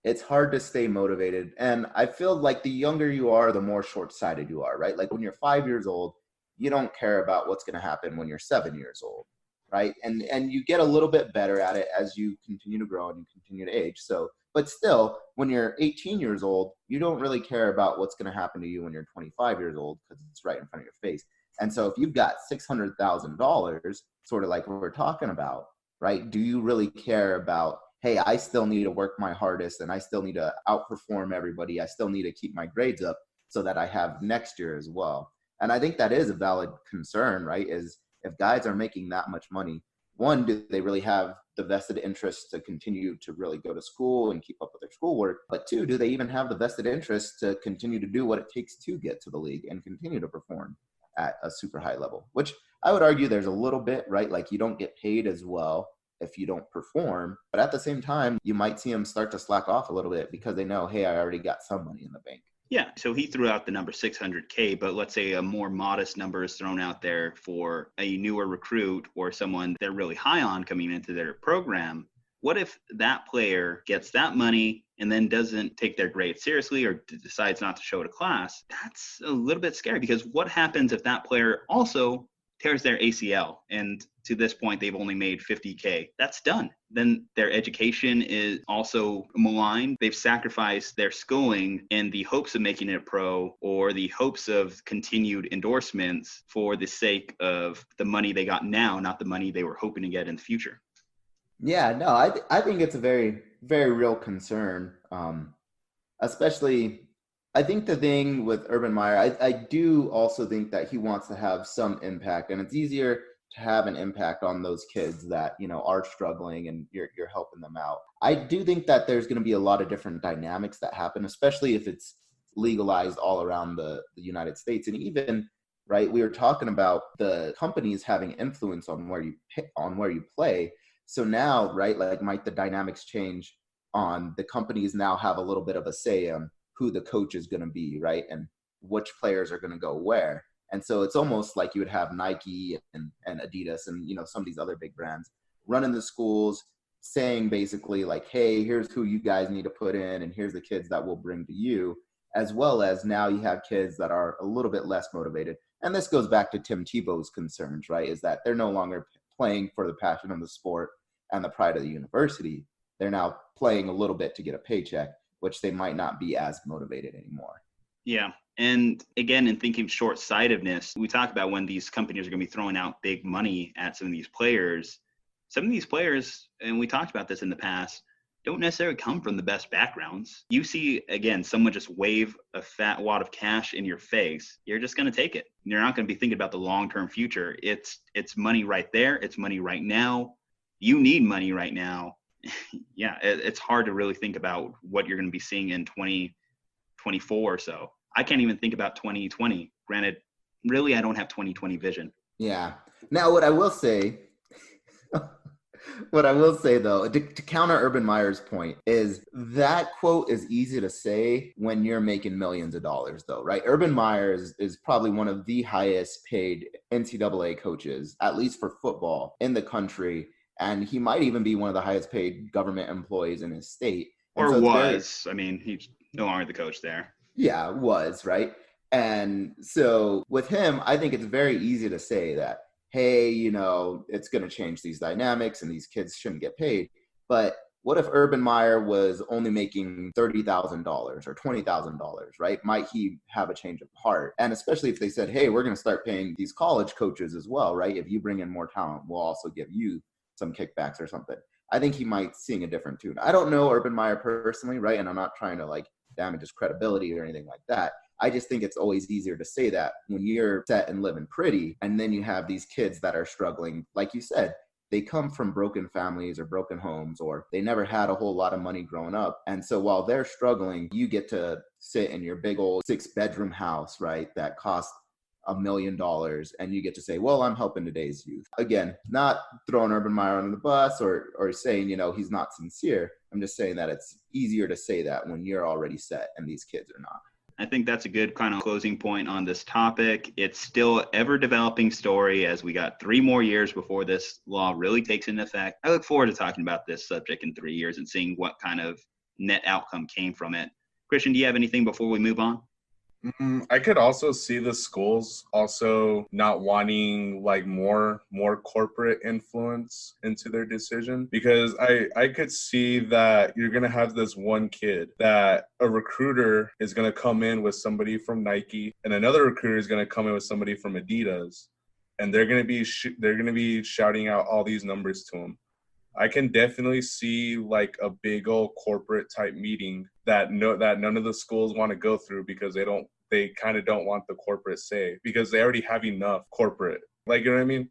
It's hard to stay motivated. And I feel like the younger you are, the more short-sighted you are, right? Like when you're 5 years old, you don't care about what's going to happen when you're 7 years old, right? And you get a little bit better at it as you continue to grow and you continue to age. So, but still, when you're 18 years old, you don't really care about what's going to happen to you when you're 25 years old because it's right in front of your face. And so if you've got $600,000, sort of like what we're talking about, right? Do you really care about, hey, I still need to work my hardest and I still need to outperform everybody. I still need to keep my grades up so that I have next year as well. And I think that is a valid concern, right? Is if guys are making that much money, one, do they really have the vested interest to continue to really go to school and keep up with their schoolwork? But two, do they even have the vested interest to continue to do what it takes to get to the league and continue to perform at a super high level? Which I would argue there's a little bit, right? Like you don't get paid as well if you don't perform. But at the same time, you might see them start to slack off a little bit because they know, hey, I already got some money in the bank. Yeah, so he threw out the number 600K, but let's say a more modest number is thrown out there for a newer recruit or someone they're really high on coming into their program. What if that player gets that money and then doesn't take their grade seriously or decides not to show to class? That's a little bit scary, because what happens if that player also tears their ACL and to this point they've only made 50K? That's done. Then their education is also maligned. They've sacrificed their schooling in the hopes of making it a pro or the hopes of continued endorsements for the sake of the money they got now, not the money they were hoping to get in the future. Yeah, no, I think it's a very, very real concern. Especially, I think the thing with Urban Meyer, I do also think that he wants to have some impact, and it's easier to have an impact on those kids that, you know, are struggling and you're helping them out. I do think that there's going to be a lot of different dynamics that happen, especially if it's legalized all around the United States. And even, right, we were talking about the companies having influence on where you play. So now, right, like, might the dynamics change on the companies now have a little bit of a say on who the coach is going to be, right, and which players are going to go where. And so it's almost like you would have Nike and Adidas and, you know, some of these other big brands running the schools, saying basically like, hey, here's who you guys need to put in, and here's the kids that we'll bring to you, as well as now you have kids that are a little bit less motivated. And this goes back to Tim Tebow's concerns, right, is that they're no longer playing for the passion of the sport and the pride of the university. They're now playing a little bit to get a paycheck, which they might not be as motivated anymore. Yeah. And again, in thinking short-sightedness, we talk about when these companies are going to be throwing out big money at some of these players. Some of these players, and we talked about this in the past, don't necessarily come from the best backgrounds. You see, again, someone just wave a fat wad of cash in your face, you're just going to take it. You're not going to be thinking about the long-term future. It's money right there. It's money right now. You need money right now. Yeah, it's hard to really think about what you're going to be seeing in 2024 or so. I can't even think about 2020. Granted, really, I don't have 2020 vision. Yeah. Now, what I will say though, to counter Urban Meyer's point, is that quote is easy to say when you're making millions of dollars, though, right? Urban Meyer is probably one of the highest paid NCAA coaches, at least for football, in the country. And he might even be one of the highest paid government employees in his state. And or so was. I mean, he's no longer the coach there. Yeah, was, right? And so with him, I think it's very easy to say that, hey, you know, it's going to change these dynamics and these kids shouldn't get paid. But what if Urban Meyer was only making $30,000 or $20,000, right? Might he have a change of heart? And especially if they said, hey, we're going to start paying these college coaches as well, right? If you bring in more talent, we'll also give you some kickbacks or something. I think he might sing a different tune. I don't know Urban Meyer personally, right? And I'm not trying to like damage his credibility or anything like that. I just think it's always easier to say that when you're set and living pretty, and then you have these kids that are struggling. Like you said, they come from broken families or broken homes, or they never had a whole lot of money growing up. And so while they're struggling, you get to sit in your big old 6-bedroom house, right, that costs $1 million, and you get to say, well, I'm helping today's youth. Again, not throwing Urban Meyer under the bus or saying, you know, he's not sincere. I'm just saying that it's easier to say that when you're already set and these kids are not. I think that's a good kind of closing point on this topic. It's still an ever-developing story, as we got 3 more years before this law really takes into effect. I look forward to talking about this subject in 3 years and seeing what kind of net outcome came from it. Cristian, do you have anything before we move on? I could also see the schools also not wanting like more corporate influence into their decision, because I could see that you're going to have this one kid that a recruiter is going to come in with somebody from Nike, and another recruiter is going to come in with somebody from Adidas, and they're going to be shouting out all these numbers to him. I can definitely see like a big old corporate type meeting that none of the schools want to go through, because they kind of don't want the corporate say, because they already have enough corporate, like, you know what I mean?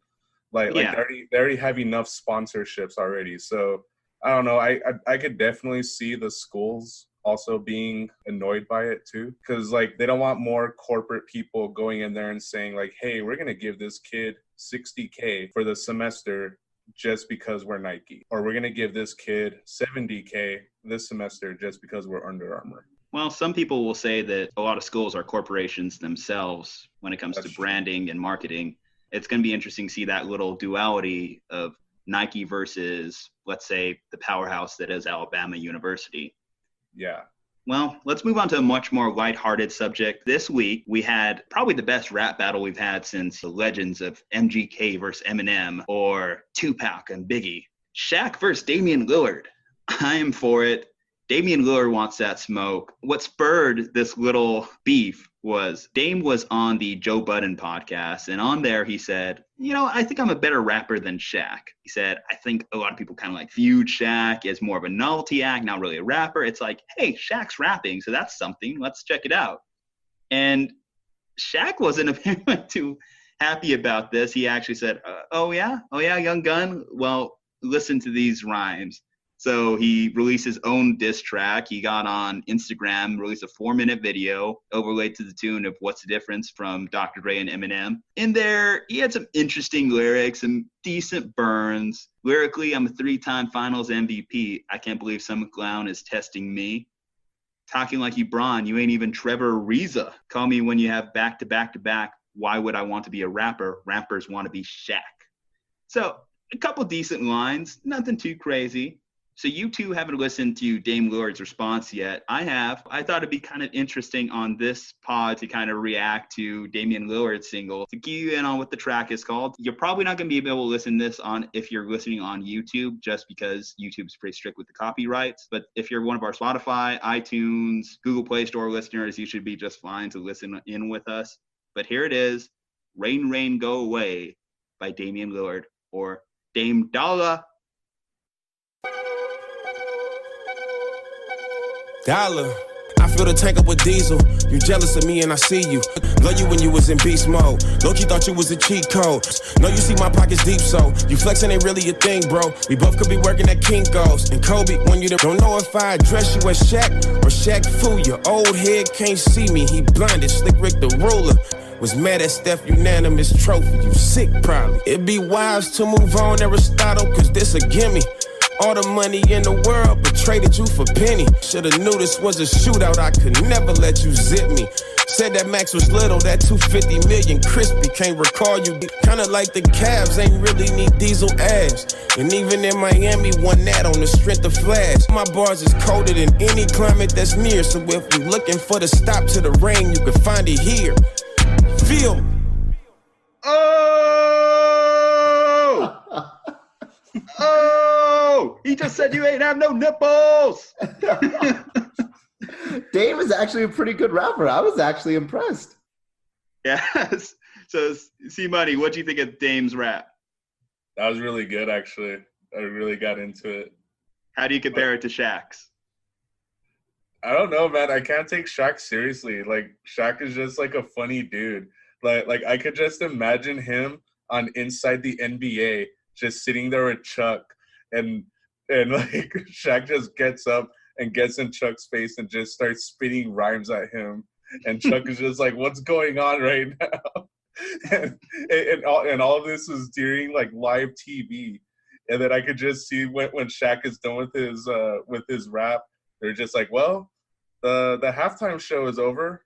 Like they already have enough sponsorships already. So I don't know. I could definitely see the schools also being annoyed by it too, because like they don't want more corporate people going in there and saying like, hey, we're going to give this kid $60K for the semester, just because we're Nike, or we're going to give this kid $70K this semester just because we're Under Armour. Well, some people will say that a lot of schools are corporations themselves when it comes to branding and marketing. It's going to be interesting to see that little duality of Nike versus, let's say, the powerhouse that is Alabama University. Yeah. Well, let's move on to a much more lighthearted subject. This week, we had probably the best rap battle we've had since the legends of MGK versus Eminem or Tupac and Biggie. Shaq versus Damian Lillard. I am for it. Damian Lillard wants that smoke. What spurred this little beef was Dame was on the Joe Budden podcast, and on there he said, I think I'm a better rapper than Shaq. He said, I think a lot of people kind of like viewed Shaq as more of a novelty act, not really a rapper. It's like, hey, Shaq's rapping, so that's something. Let's check it out. And Shaq wasn't apparently too happy about this. He actually said, oh yeah, young gun? Well, listen to these rhymes. So he released his own diss track. He got on Instagram, released a 4-minute video overlaid to the tune of What's the Difference from Dr. Dre and Eminem. In there, he had some interesting lyrics, some decent burns. Lyrically, I'm a 3-time finals MVP. I can't believe some clown is testing me. Talking like you Bron, you ain't even Trevor Ariza. Call me when you have back-to-back-to-back. Why would I want to be a rapper? Rappers want to be Shaq. So a couple decent lines, nothing too crazy. So you two haven't listened to Dame Lillard's response yet. I have. I thought it'd be kind of interesting on this pod to kind of react to Damian Lillard's single. To key you in on what the track is called, you're probably not going to be able to listen to this on if you're listening on YouTube, just because YouTube's pretty strict with the copyrights. But if you're one of our Spotify, iTunes, Google Play Store listeners, you should be just fine to listen in with us. But here it is, Rain, Rain, Go Away by Damian Lillard, or Dame Dollar. Dollar. I fill the tank up with diesel. You jealous of me and I see you. Love you when you was in beast mode. Low-key thought you was a cheat code. Know you see my pockets deep, so you flexing ain't really a thing, bro. We both could be working at Kinko's. And Kobe, when you don't know if I address you as Shaq or Shaq Fu. Your old head can't see me. He blinded. Slick Rick the ruler was mad at Steph unanimous trophy. You sick probably. It'd be wise to move on, Aristotle, cause this a gimme. All the money in the world, but traded you for penny. Shoulda knew this was a shootout, I could never let you zip me. Said that Max was little, that 250 million crispy. Can't recall you, kinda like the Cavs, ain't really need diesel abs. And even in Miami, won that on the strength of Flash. My bars is colder than any climate that's near. So if you looking for the stop to the rain, you can find it here. Feel. Oh, he just said you ain't have no nipples. Dame is actually a pretty good rapper. I was actually impressed. Yes. So, C-Money, what do you think of Dame's rap? That was really good, actually. I really got into it. How do you compare it to Shaq's? I don't know, man. I can't take Shaq seriously. Like, Shaq is just like a funny dude. Like I could just imagine him on Inside the NBA, just sitting there with Chuck, and like Shaq just gets up and gets in Chuck's face and just starts spitting rhymes at him, and Chuck is just like, "What's going on right now?" and all of this is during like live TV, and then I could just see when Shaq is done with his rap, they're just like, "Well, the halftime show is over.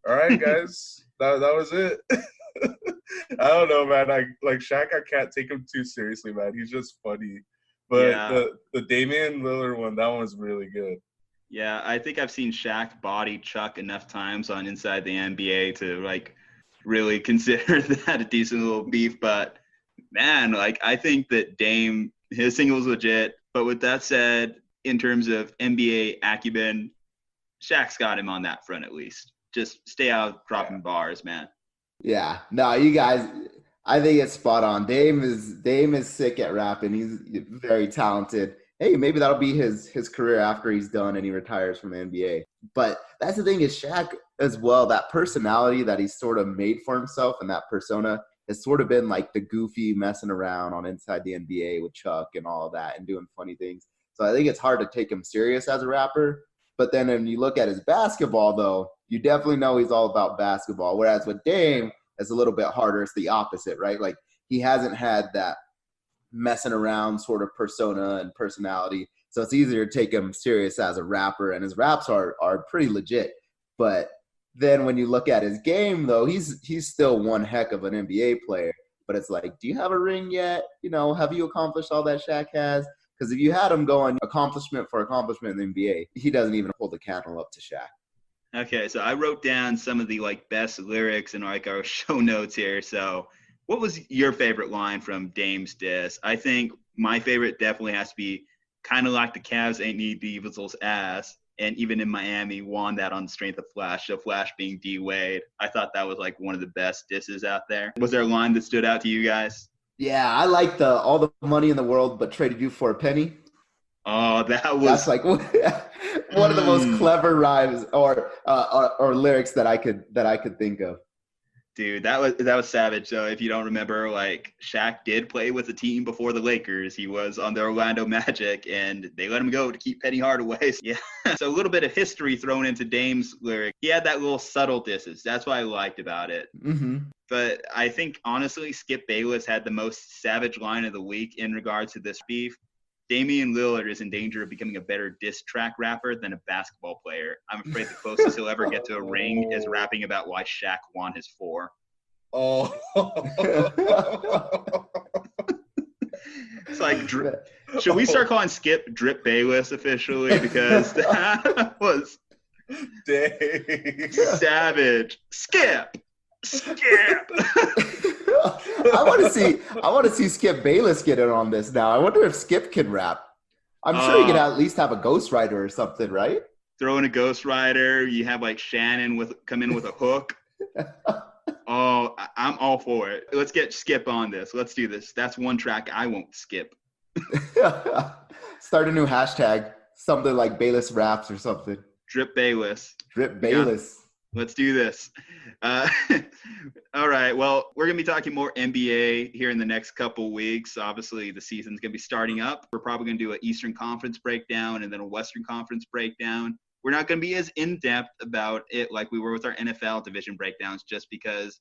All right, guys, that was it." I don't know, man. Like Shaq, I can't take him too seriously, man. He's just funny. But yeah. the Damian Lillard one, that one was really good. Yeah, I think I've seen Shaq body Chuck enough times on Inside the NBA to like really consider that a decent little beef. But man, like I think that Dame, his single's legit. But with that said, in terms of NBA acumen, Shaq's got him on that front at least. Just stay out dropping bars, man. Yeah, no, you guys, I think it's spot on. Dame is sick at rapping. He's very talented. Hey, maybe that'll be his career after he's done and he retires from the NBA. But that's the thing is Shaq as well, that personality that he's sort of made for himself and that persona has sort of been like the goofy messing around on Inside the NBA with Chuck and all of that and doing funny things. So I think it's hard to take him serious as a rapper. But then when you look at his basketball, though, you definitely know he's all about basketball. Whereas with Dame, it's a little bit harder. It's the opposite, right? Like he hasn't had that messing around sort of persona and personality. So it's easier to take him serious as a rapper, and his raps are pretty legit. But then when you look at his game, though, he's still one heck of an NBA player. But it's like, do you have a ring yet? You know, have you accomplished all that Shaq has? Because if you had him going accomplishment for accomplishment in the NBA, he doesn't even hold the candle up to Shaq. Okay, so I wrote down some of the best lyrics in our show notes here. So what was your favorite line from Dame's diss? I think my favorite definitely has to be kind of like the Cavs ain't need Diesel's ass. And even in Miami, won that on the strength of Flash. So Flash being D-Wade. I thought that was one of the best disses out there. Was there a line that stood out to you guys? Yeah, I like all the money in the world, but traded you for a penny. Oh, that's one of the most clever rhymes or lyrics that I could think of. Dude, that was savage. So if you don't remember, Shaq did play with the team before the Lakers. He was on the Orlando Magic, and they let him go to keep Penny Hardaway. Yeah. So a little bit of history thrown into Dame's lyric. He had that little subtle disses. That's what I liked about it. Mm-hmm. But I think, honestly, Skip Bayless had the most savage line of the week in regards to this beef. Damian Lillard is in danger of becoming a better diss track rapper than a basketball player. I'm afraid the closest he'll ever get to a ring is rapping about why Shaq won his 4. Oh. It's should we start calling Skip Drip Bayless officially? Because that was savage. Skip. I want to see Skip Bayless get in on this now. I wonder if Skip can rap. I'm sure he could at least have a ghostwriter or something, right? Throw in a ghostwriter. You have Shannon come in with a hook. Oh, I'm all for it. Let's get Skip on this. Let's do this. That's one track I won't skip. Start a new hashtag, something like Bayless raps or something. Drip Bayless. Drip Bayless. Yeah. Let's do this. All right. Well, we're going to be talking more NBA here in the next couple weeks. Obviously, the season's going to be starting up. We're probably going to do an Eastern Conference breakdown and then a Western Conference breakdown. We're not going to be as in-depth about it like we were with our NFL division breakdowns just because,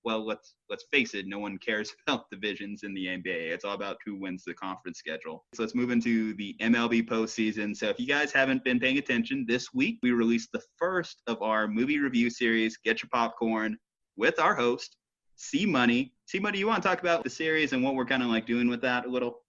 well, let's face it, no one cares about divisions in the NBA. It's all about who wins the conference schedule. So let's move into the MLB Post-season. So if you guys haven't been paying attention, this week we released the first of our movie review series, Get Your Popcorn, with our host, C-Money. C-Money, you want to talk about the series and what we're kind of doing with that a little?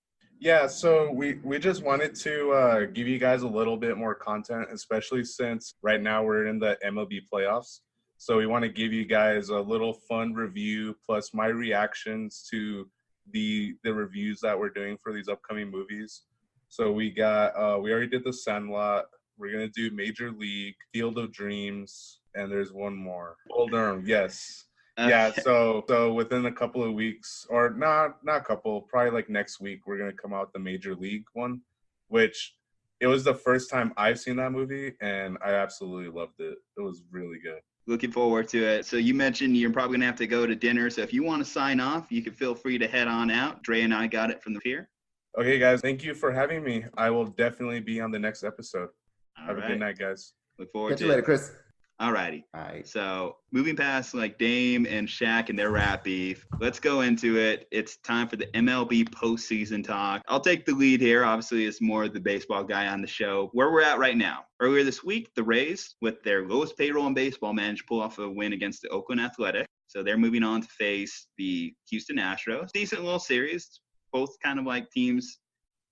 Yeah, so we just wanted to give you guys a little bit more content, especially since right now we're in the MLB playoffs. So we want to give you guys a little fun review plus my reactions to the reviews that we're doing for these upcoming movies. So we already did The Sandlot. We're going to do Major League, Field of Dreams, and there's one more. Bull Durham, yes. Yeah, so within a couple of weeks, or not a couple, probably next week, we're going to come out with the Major League one, which it was the first time I've seen that movie, and I absolutely loved it. It was really good. Looking forward to it. So you mentioned you're probably going to have to go to dinner, so if you want to sign off, you can feel free to head on out. Dre and I got it from the pier. Okay, guys, thank you for having me. I will definitely be on the next episode. Have a good night, guys. Look forward Catch to you later, Chris. Alrighty. All right. So moving past Dame and Shaq and their rap beef, let's go into it. It's time for the MLB postseason talk. I'll take the lead here. Obviously, it's more the baseball guy on the show. Where we're at right now. Earlier this week, the Rays, with their lowest payroll in baseball, managed to pull off a win against the Oakland Athletics. So they're moving on to face the Houston Astros. Decent little series. Both kind of teams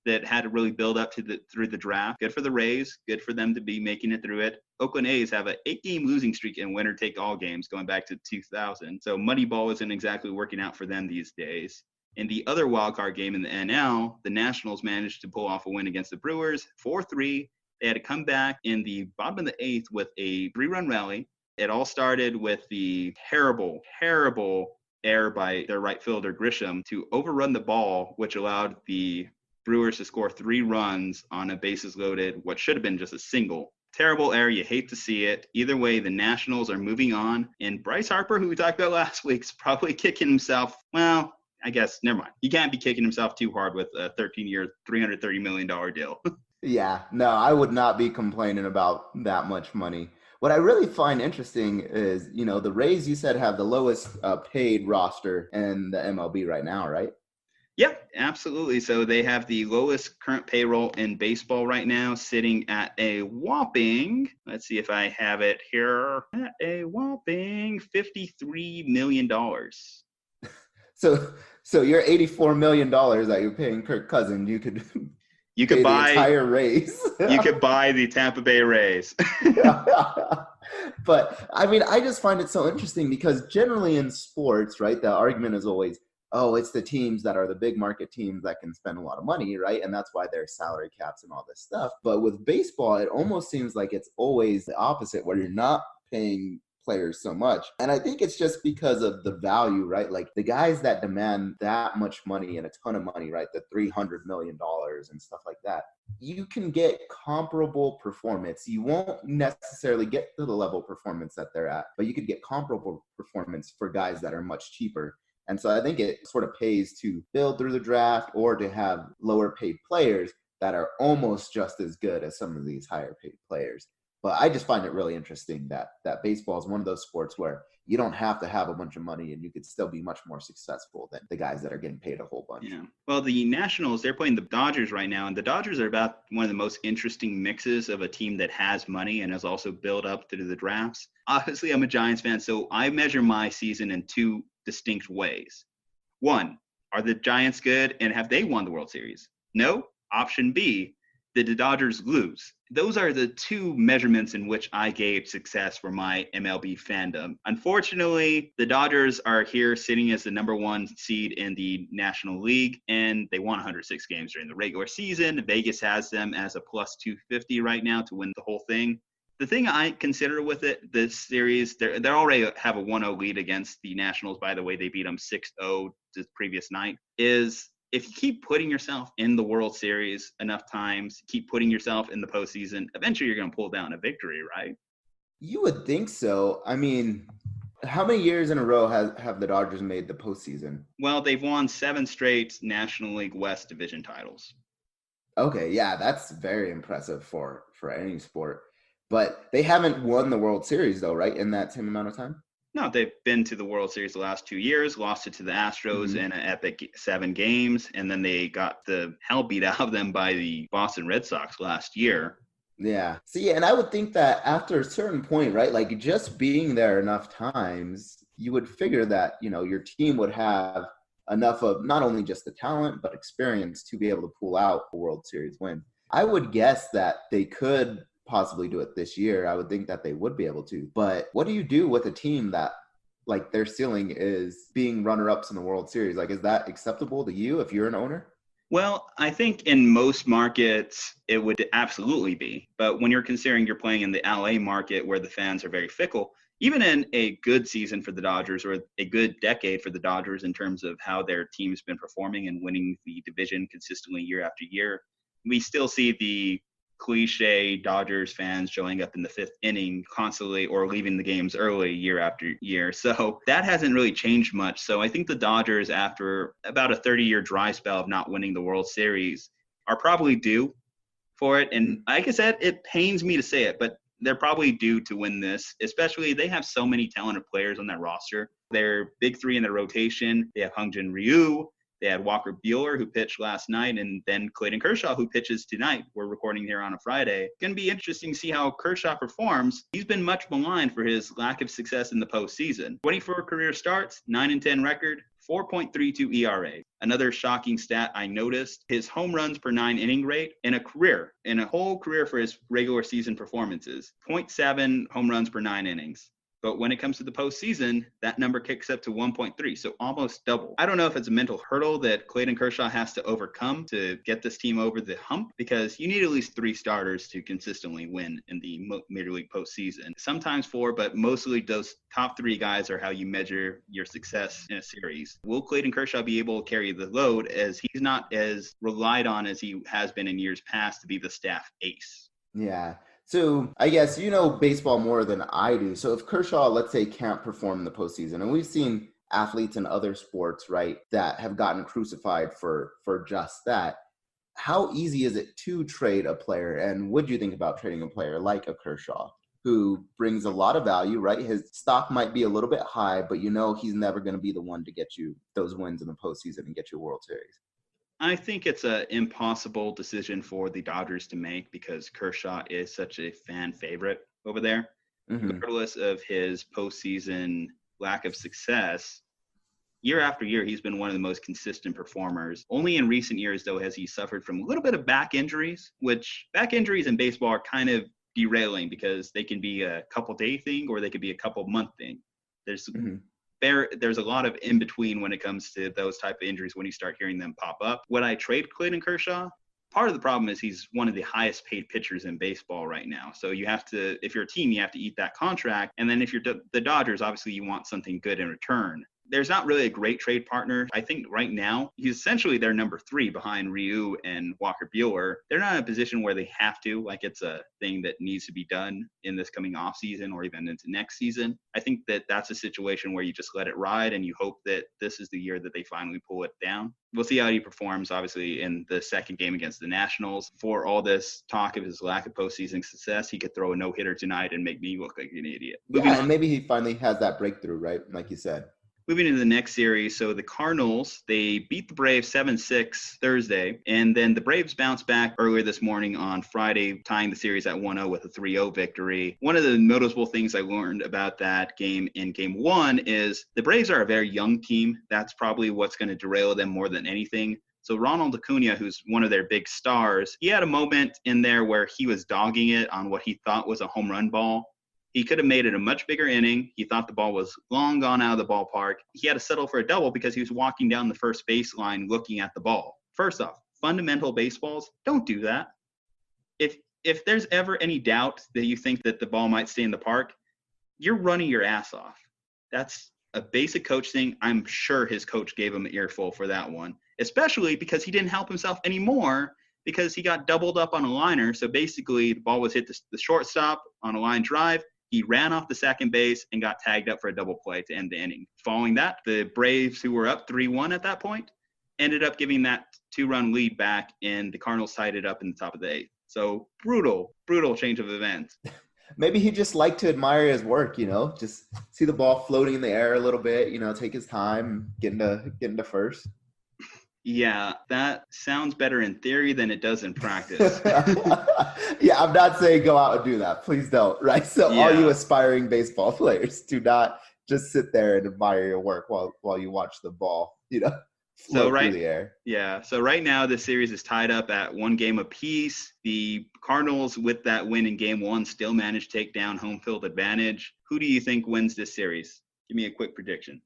that had to really build up through the draft. Good for the Rays. Good for them to be making it through it. Oakland A's have an 8-game losing streak in winner-take-all games going back to 2000. So Moneyball isn't exactly working out for them these days. In the other wildcard game in the NL, the Nationals managed to pull off a win against the Brewers, 4-3. They had to come back in the bottom of the 8th with a 3-run rally. It all started with the terrible error by their right fielder, Grisham, to overrun the ball, which allowed the Brewers to score 3 runs on a bases loaded, what should have been just a single. Terrible error. You hate to see it. Either way, the Nationals are moving on. And Bryce Harper, who we talked about last week, is probably kicking himself. Well, I guess, never mind. He can't be kicking himself too hard with a 13-year, $330 million deal. Yeah, no, I would not be complaining about that much money. What I really find interesting is, the Rays, you said, have the lowest paid roster in the MLB right now, right? Yep, absolutely. So they have the lowest current payroll in baseball right now, sitting at a whopping, let's see if I have it here, at a whopping $53 million. So your $84 million that you're paying Kirk Cousins, you could buy the entire Rays. You could buy the Tampa Bay Rays. But I mean, I just find it so interesting because generally in sports, right, the argument is always, oh, it's the teams that are the big market teams that can spend a lot of money, right? And that's why there's salary caps and all this stuff. But with baseball, it almost seems like it's always the opposite, where you're not paying players so much. And I think it's just because of the value, right? Like the guys that demand that much money and a ton of money, right? The $300 million and stuff like that. You can get comparable performance. You won't necessarily get to the level of performance that they're at, but you could get comparable performance for guys that are much cheaper. And so I think it sort of pays to build through the draft or to have lower paid players that are almost just as good as some of these higher paid players. But I just find it really interesting that baseball is one of those sports where you don't have to have a bunch of money and you could still be much more successful than the guys that are getting paid a whole bunch. Yeah. Well, the Nationals, they're playing the Dodgers right now, and the Dodgers are about one of the most interesting mixes of a team that has money and has also built up through the drafts. Obviously, I'm a Giants fan, so I measure my season in two distinct ways. One, are the Giants good and have they won the World Series? No. Option B, did the Dodgers lose? Those are the two measurements in which I gauge success for my MLB fandom. Unfortunately, the Dodgers are here sitting as the number one seed in the National League, and they won 106 games during the regular season. Vegas has them as a plus 250 right now to win the whole thing. The thing I consider with it, this series, they already have a 1-0 lead against the Nationals. By the way, they beat them 6-0 the previous night, is if you keep putting yourself in the World Series enough times, keep putting yourself in the postseason, eventually you're going to pull down a victory, right? You would think so. I mean, how many years in a row have the Dodgers made the postseason? Well, they've won 7 straight National League West division titles. Okay, yeah, that's very impressive for any sport. But they haven't won the World Series, though, right, in that same amount of time? No, they've been to the World Series the last 2 years, lost it to the Astros in an epic 7 games, and then they got the hell beat out of them by the Boston Red Sox last year. Yeah. See, and I would think that after a certain point, right, like just being there enough times, you would figure that, you know, your team would have enough of not only just the talent, but experience to be able to pull out a World Series win. I would guess that they could possibly do it this year. I would think that they would be able to. But what do you do with a team that, like, their ceiling is being runner-ups in the World Series? Like, is that acceptable to you if you're an owner? Well, I think in most markets it would absolutely be. But when you're considering you're playing in the L.A. market where the fans are very fickle, even in a good season for the Dodgers or a good decade for the Dodgers in terms of how their team's been performing and winning the division consistently year after year, we still see the cliche Dodgers fans showing up in the 5th inning constantly or leaving the games early year after year. So that hasn't really changed much. So I think the Dodgers, after about a 30-year dry spell of not winning the World Series, are probably due for it. And like I said, it pains me to say it, but they're probably due to win this, especially they have so many talented players on that roster. Their big 3 in their rotation, they have Huynh Ryu, they had Walker Buehler, who pitched last night, and then Clayton Kershaw, who pitches tonight. We're recording here on a Friday. It's going to be interesting to see how Kershaw performs. He's been much maligned for his lack of success in the postseason. 24 career starts, 9-10 record, 4.32 ERA. Another shocking stat I noticed, his home runs per 9 inning rate in a whole career for his regular season performances, 0.7 home runs per 9 innings. But when it comes to the postseason, that number kicks up to 1.3, so almost double. I don't know if it's a mental hurdle that Clayton Kershaw has to overcome to get this team over the hump, because you need at least 3 starters to consistently win in the Major League postseason. Sometimes 4, but mostly those top 3 guys are how you measure your success in a series. Will Clayton Kershaw be able to carry the load, as he's not as relied on as he has been in years past to be the staff ace? Yeah. So I guess you know baseball more than I do. So if Kershaw, let's say, can't perform in the postseason, and we've seen athletes in other sports, right, that have gotten crucified for just that, how easy is it to trade a player? And would you think about trading a player like a Kershaw, who brings a lot of value, right? His stock might be a little bit high, but you know he's never going to be the one to get you those wins in the postseason and get you a World Series. I think it's an impossible decision for the Dodgers to make because Kershaw is such a fan favorite over there. Regardless of his postseason lack of success, year after year, he's been one of the most consistent performers. Only in recent years, though, has he suffered from a little bit of back injuries, which back injuries in baseball are kind of derailing because they can be a couple-day thing or they could be a couple-month thing. There's a lot of in between when it comes to those type of injuries when you start hearing them pop up. Would I trade Clayton Kershaw? Part of the problem is he's one of the highest paid pitchers in baseball right now. So you have to, if you're a team, you have to eat that contract. And then if you're the Dodgers, obviously you want something good in return. There's not really a great trade partner. I think right now he's essentially their number 3 behind Ryu and Walker Buehler. They're not in a position where they have to, like it's a thing that needs to be done in this coming offseason or even into next season. I think that that's a situation where you just let it ride and you hope that this is the year that they finally pull it down. We'll see how he performs, obviously, in the second game against the Nationals. For all this talk of his lack of postseason success, he could throw a no-hitter tonight and make me look like an idiot. Yeah, and maybe he finally has that breakthrough, right? Like you said. Moving into the next series, so the Cardinals, they beat the Braves 7-6 Thursday, and then the Braves bounced back earlier this morning on Friday, tying the series at 1-0 with a 3-0 victory. One of the noticeable things I learned about that game in Game 1 is the Braves are a very young team. That's probably what's going to derail them more than anything. So Ronald Acuna, who's one of their big stars, he had a moment in there where he was dogging it on what he thought was a home run ball. He could have made it a much bigger inning. He thought the ball was long gone out of the ballpark. He had to settle for a double because he was walking down the first baseline looking at the ball. First off, fundamental baseballs, don't do that. If there's ever any doubt that you think that the ball might stay in the park, you're running your ass off. That's a basic coach thing. I'm sure his coach gave him an earful for that one, especially because he didn't help himself anymore because he got doubled up on a liner. So basically the ball was hit the shortstop on a line drive. He ran off the second base and got tagged up for a double play to end the inning. Following that, the Braves, who were up 3-1 at that point, ended up giving that 2-run lead back, and the Cardinals tied it up in the top of the 8th. So brutal change of events. Maybe he just liked to admire his work, just see the ball floating in the air a little bit, take his time, get into first. Yeah, that sounds better in theory than it does in practice. Yeah, I'm not saying go out and do that. Please don't, right? So all you aspiring baseball players, do not just sit there and admire your work while you watch the ball, float through the air. Yeah, so right now the series is tied up at 1 game apiece. The Cardinals, with that win in Game 1, still managed to take down home field advantage. Who do you think wins this series? Give me a quick prediction.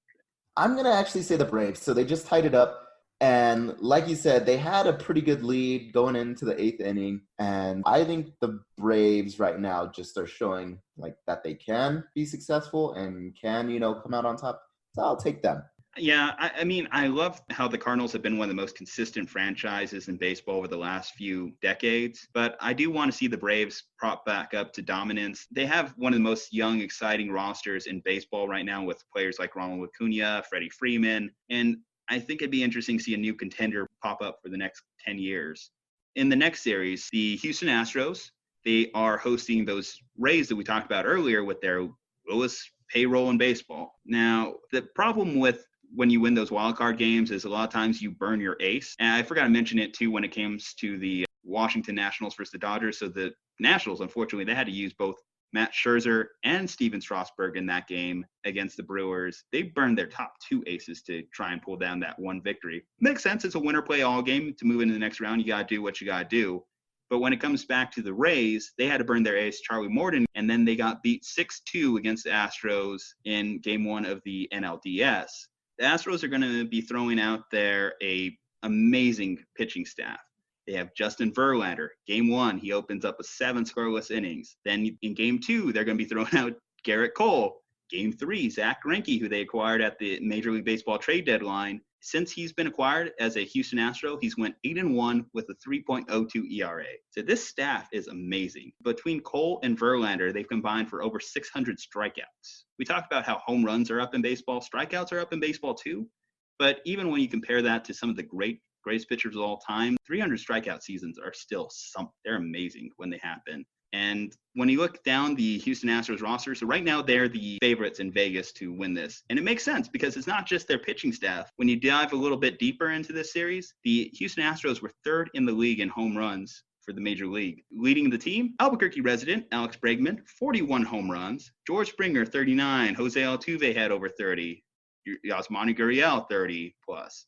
I'm going to actually say the Braves. So they just tied it up. And like you said, they had a pretty good lead going into the 8th inning. And I think the Braves right now just are showing like that they can be successful and can, come out on top. So I'll take them. Yeah, I mean, I love how the Cardinals have been one of the most consistent franchises in baseball over the last few decades, but I do want to see the Braves prop back up to dominance. They have one of the most young, exciting rosters in baseball right now with players like Ronald Acuna, Freddie Freeman, and I think it'd be interesting to see a new contender pop up for the next 10 years. In the next series, the Houston Astros, they are hosting those Rays that we talked about earlier with their lowest payroll in baseball. Now, the problem with when you win those wild card games is a lot of times you burn your ace. And I forgot to mention it too when it comes to the Washington Nationals versus the Dodgers. So the Nationals, unfortunately, they had to use both Matt Scherzer and Steven Strasburg in that game against the Brewers. They burned their top 2 aces to try and pull down that one victory. Makes sense. It's a winner play all game. To move into the next round, you got to do what you got to do. But when it comes back to the Rays, they had to burn their ace, Charlie Morton, and then they got beat 6-2 against the Astros in Game 1 of the NLDS. The Astros are going to be throwing out there a amazing pitching staff. They have Justin Verlander. Game 1, he opens up with 7 scoreless innings. Then in Game 2, they're going to be throwing out Garrett Cole. Game 3, Zach Greinke, who they acquired at the Major League Baseball trade deadline. Since he's been acquired as a Houston Astro, he's went 8-1 with a 3.02 ERA. So this staff is amazing. Between Cole and Verlander, they've combined for over 600 strikeouts. We talked about how home runs are up in baseball. Strikeouts are up in baseball too. But even when you compare that to some of the greatest pitchers of all time, 300 strikeout seasons are still they're amazing when they happen. And when you look down the Houston Astros roster, so right now they're the favorites in Vegas to win this. And it makes sense because it's not just their pitching staff. When you dive a little bit deeper into this series, the Houston Astros were third in the league in home runs for the major league. Leading the team, Albuquerque resident Alex Bregman, 41 home runs. George Springer, 39. Jose Altuve had over 30. Yasmani Gurriel, 30 plus.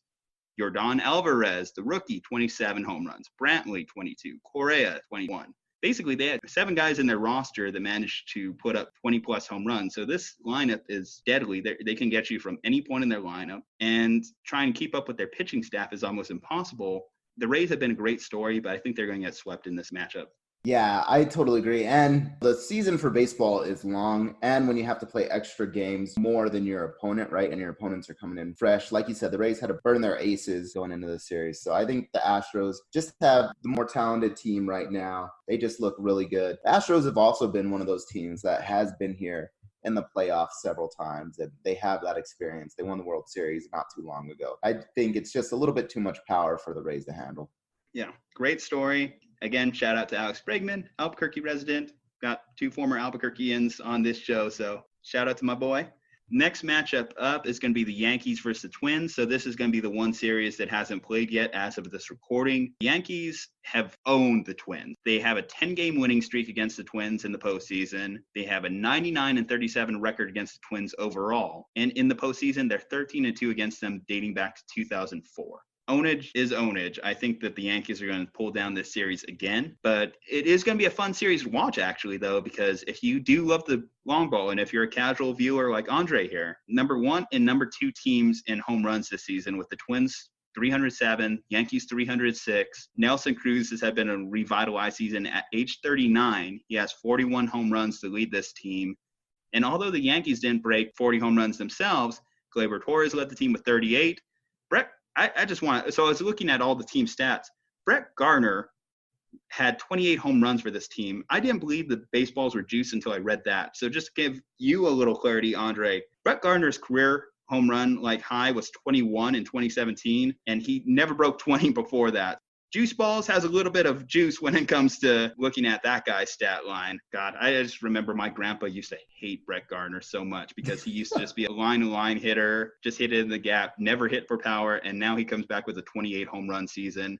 Yordan Alvarez, the rookie, 27 home runs. Brantley, 22. Correa, 21. Basically, they had 7 guys in their roster that managed to put up 20-plus home runs. So this lineup is deadly. They can get you from any point in their lineup. And trying to keep up with their pitching staff is almost impossible. The Rays have been a great story, but I think they're going to get swept in this matchup. Yeah, I totally agree. And the season for baseball is long. And when you have to play extra games more than your opponent, right? And your opponents are coming in fresh. Like you said, the Rays had to burn their aces going into the series. So I think the Astros just have the more talented team right now. They just look really good. The Astros have also been one of those teams that has been here in the playoffs several times, and they have that experience. They won the World Series not too long ago. I think it's just a little bit too much power for the Rays to handle. Yeah, great story. Again, shout out to Alex Bregman, Albuquerque resident. Got 2 former Albuquerqueans on this show, so shout out to my boy. Next matchup up is going to be the Yankees versus the Twins. So this is going to be the one series that hasn't played yet as of this recording. The Yankees have owned the Twins. They have a 10-game winning streak against the Twins in the postseason. They have a 99-37 record against the Twins overall. And in the postseason, they're 13-2 against them dating back to 2004. Ownage is ownage. I think that the Yankees are going to pull down this series again, but it is going to be a fun series to watch actually though, because if you do love the long ball and if you're a casual viewer like Aundre here, number 1 and number 2 teams in home runs this season with the Twins 307, Yankees 306. Nelson Cruz has had been a revitalized season at age 39. He has 41 home runs to lead this team. And although the Yankees didn't break 40 home runs themselves, Gleyber Torres led the team with 38. I was looking at all the team stats. Brett Gardner had 28 home runs for this team. I didn't believe the baseballs were juiced until I read that. So just to give you a little clarity, Aundre, Brett Gardner's career home run high was 21 in 2017, and he never broke 20 before that. Juice Balls has a little bit of juice when it comes to looking at that guy's stat line. God, I just remember my grandpa used to hate Brett Gardner so much because he used to just be a line-to-line hitter, just hit it in the gap, never hit for power, and now he comes back with a 28 home run season.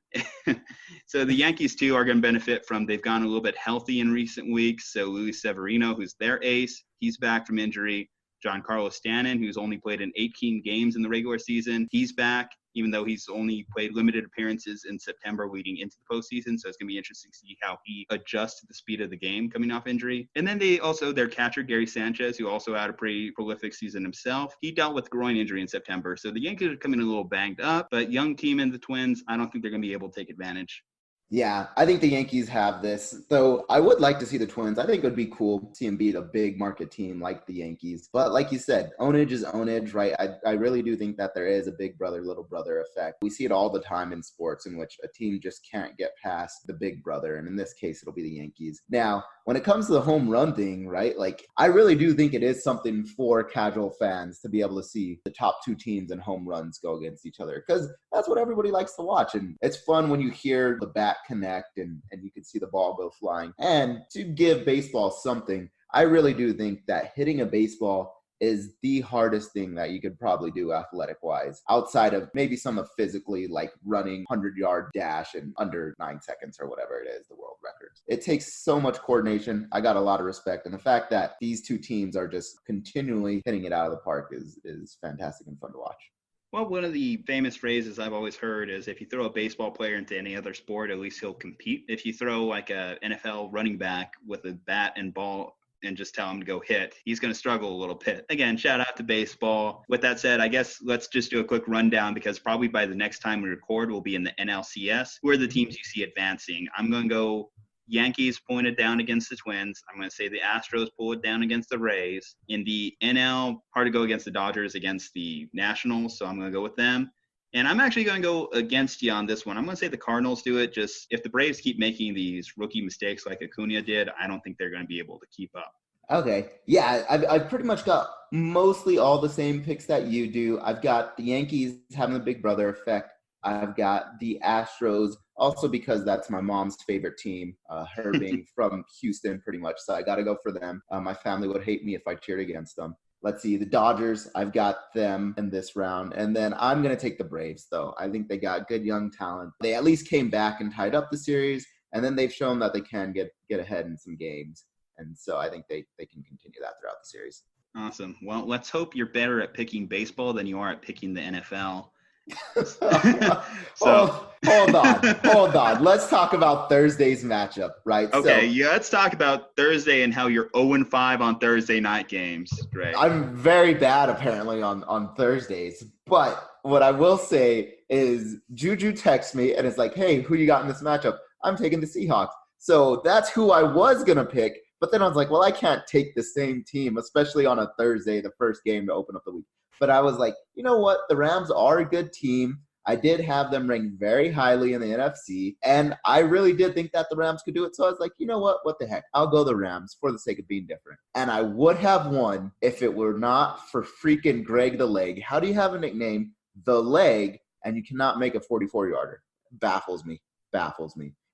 So the Yankees, too, are going to benefit from they've gone a little bit healthy in recent weeks. So Luis Severino, who's their ace, he's back from injury. Giancarlo Stanton, who's only played in 18 games in the regular season, he's back, even though he's only played limited appearances in September leading into the postseason. So it's going to be interesting to see how he adjusts to the speed of the game coming off injury. And then their catcher, Gary Sanchez, who also had a pretty prolific season himself, he dealt with groin injury in September. So the Yankees are coming a little banged up, but young team in the Twins, I don't think they're going to be able to take advantage. Yeah, I think the Yankees have this, though I would like to see the Twins. I think it would be cool to see them beat a big market team like the Yankees. But like you said, ownage is ownage, right? I really do think that there is a big brother, little brother effect. We see it all the time in sports in which a team just can't get past the big brother. And in this case, it'll be the Yankees. Now, when it comes to the home run thing, right? I really do think it is something for casual fans to be able to see the top 2 teams in home runs go against each other, because that's what everybody likes to watch. And it's fun when you hear the bat connect and you can see the ball go flying. And to give baseball something, I really do think that hitting a baseball is the hardest thing that you could probably do athletic wise, outside of maybe some of physically, like running 100-yard dash in under 9 seconds or whatever it is, the world records. It takes so much coordination. I got a lot of respect. And the fact that these 2 teams are just continually hitting it out of the park is fantastic and fun to watch. Well, one of the famous phrases I've always heard is if you throw a baseball player into any other sport, at least he'll compete. If you throw a NFL running back with a bat and ball and just tell him to go hit, he's going to struggle a little bit. Again, shout out to baseball. With that said, I guess let's just do a quick rundown, because probably by the next time we record, we'll be in the NLCS. Who are the teams you see advancing? I'm going to go Yankees pulling it down against the Twins. I'm going to say the Astros pull it down against the Rays. In the NL, hard to go against the Dodgers against the Nationals, so I'm going to go with them. And I'm actually going to go against you on this one. I'm going to say the Cardinals do it. Just if the Braves keep making these rookie mistakes like Acuna did, I don't think they're going to be able to keep up. Okay. Yeah, I've pretty much got mostly all the same picks that you do. I've got the Yankees having the big brother effect. I've got the Astros Also because that's my mom's favorite team, her being from Houston pretty much. So I got to go for them. My family would hate me if I cheered against them. Let's see, the Dodgers, I've got them in this round. And then I'm going to take the Braves, though. I think they got good young talent. They at least came back and tied up the series, and then they've shown that they can get ahead in some games. And so I think they can continue that throughout the series. Awesome. Well, let's hope you're better at picking baseball than you are at picking the NFL. So hold on. Let's talk about Thursday's matchup, right? Okay, let's talk about Thursday and how you're 0-5 on Thursday night games, Dre. I'm very bad apparently on Thursdays, but what I will say is Ju-Ju texts me and it's like, hey, who you got in this matchup? I'm taking the Seahawks. So that's who I was going to pick, but then I was like, well, I can't take the same team, especially on a Thursday, the first game to open up the week. But I was like, you know what? The Rams are a good team. I did have them ranked very highly in the NFC, and I really did think that the Rams could do it. So I was like, you know what? What the heck? I'll go the Rams for the sake of being different. And I would have won if it were not for freaking Greg the Leg. How do you have a nickname, the Leg, and you cannot make a 44-yarder? Baffles me.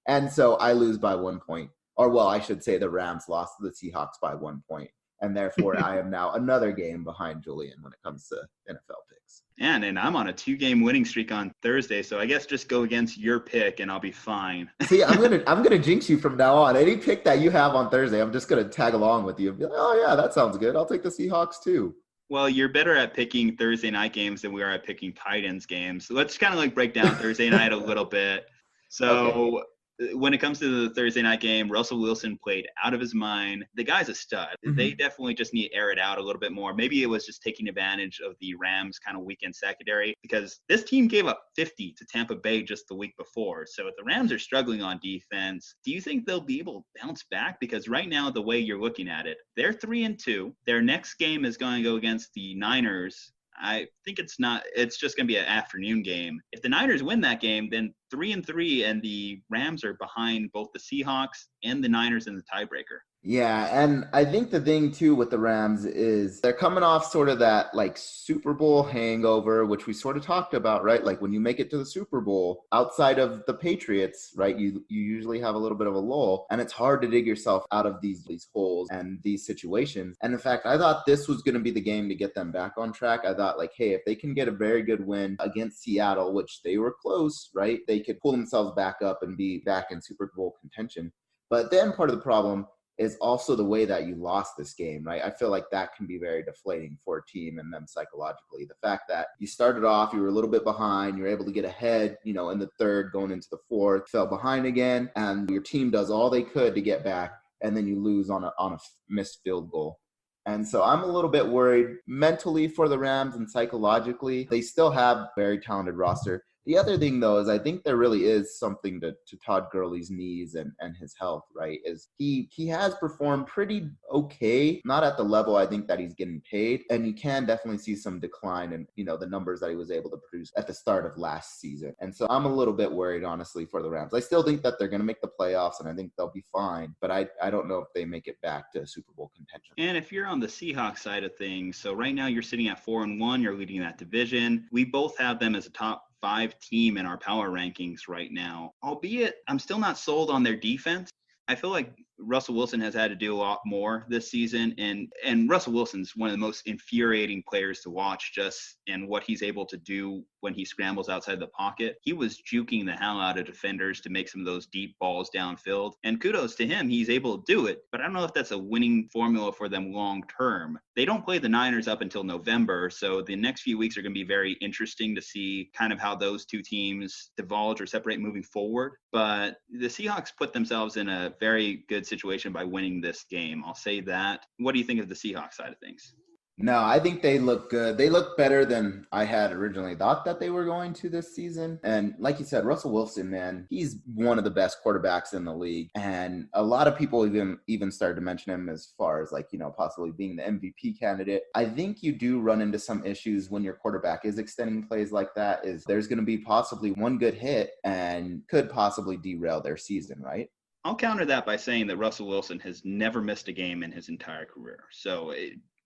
And so I lose by 1 point. Or, well, I should say the Rams lost to the Seahawks by 1 point. And therefore, I am now another game behind Julian when it comes to NFL picks. And I'm on a 2-game winning streak on Thursday, so I guess just go against your pick and I'll be fine. See, I'm gonna jinx you from now on. Any pick that you have on Thursday, I'm just gonna tag along with you and be like, oh yeah, that sounds good. I'll take the Seahawks too. Well, you're better at picking Thursday night games than we are at picking Titans games. So let's kind of like break down Thursday night a little bit. So. Okay. When it comes to the Thursday night game, Russell Wilson played out of his mind. The guy's a stud. Mm-hmm. They definitely just need to air it out a little bit more. Maybe it was just taking advantage of the Rams kind of weekend secondary because this team gave up 50 to Tampa Bay just the week before. So if the Rams are struggling on defense, do you think they'll be able to bounce back? Because right now, the way you're looking at it, they're 3-2. Their next game is going to go against the Niners. I think it's just going to be an afternoon game. If the Niners win that game, then 3-3 and the Rams are behind both the Seahawks and the Niners in the tiebreaker. Yeah, and I think the thing too with the Rams is they're coming off sort of that like Super Bowl hangover, which we sort of talked about, right? Like when you make it to the Super Bowl, outside of the Patriots, right, you usually have a little bit of a lull, and it's hard to dig yourself out of these holes and these situations. And in fact, I thought this was going to be the game to get them back on track. I thought like, hey, if they can get a very good win against Seattle, which they were close, right, they could pull themselves back up and be back in Super Bowl contention. But then part of the problem is also the way that you lost this game, right? I feel like that can be very deflating for a team and them psychologically. The fact that you started off, you were a little bit behind, you were able to get ahead, in the third, going into the fourth, fell behind again, and your team does all they could to get back, and then you lose on a missed field goal. And so I'm a little bit worried mentally for the Rams and psychologically. They still have a very talented roster. The other thing, though, is I think there really is something to Todd Gurley's knees and his health, right? Is he has performed pretty okay, not at the level I think that he's getting paid. And you can definitely see some decline in, the numbers that he was able to produce at the start of last season. And so I'm a little bit worried, honestly, for the Rams. I still think that they're going to make the playoffs, and I think they'll be fine. But I don't know if they make it back to Super Bowl contention. And if you're on the Seahawks side of things, so right now you're sitting at 4-1. You're leading that division. We both have them as a top 5 team in our power rankings right now, albeit I'm still not sold on their defense. I feel like Russell Wilson has had to do a lot more this season, and Russell Wilson's one of the most infuriating players to watch just in what he's able to do when he scrambles outside the pocket. He was juking the hell out of defenders to make some of those deep balls downfield, and kudos to him, he's able to do it, but I don't know if that's a winning formula for them long term. They don't play the Niners up until November, so the next few weeks are going to be very interesting to see kind of how those two teams divulge or separate moving forward, but the Seahawks put themselves in a very good situation by winning this game. I'll say that. What do you think of the Seahawks side of things? No, I think they look good. They look better than I had originally thought that they were going to this season. And like you said, Russell Wilson, man, he's one of the best quarterbacks in the league. And a lot of people even started to mention him as far as possibly being the MVP candidate. I think you do run into some issues when your quarterback is extending plays like that, is there's going to be possibly one good hit and could possibly derail their season, right? I'll counter that by saying that Russell Wilson has never missed a game in his entire career. So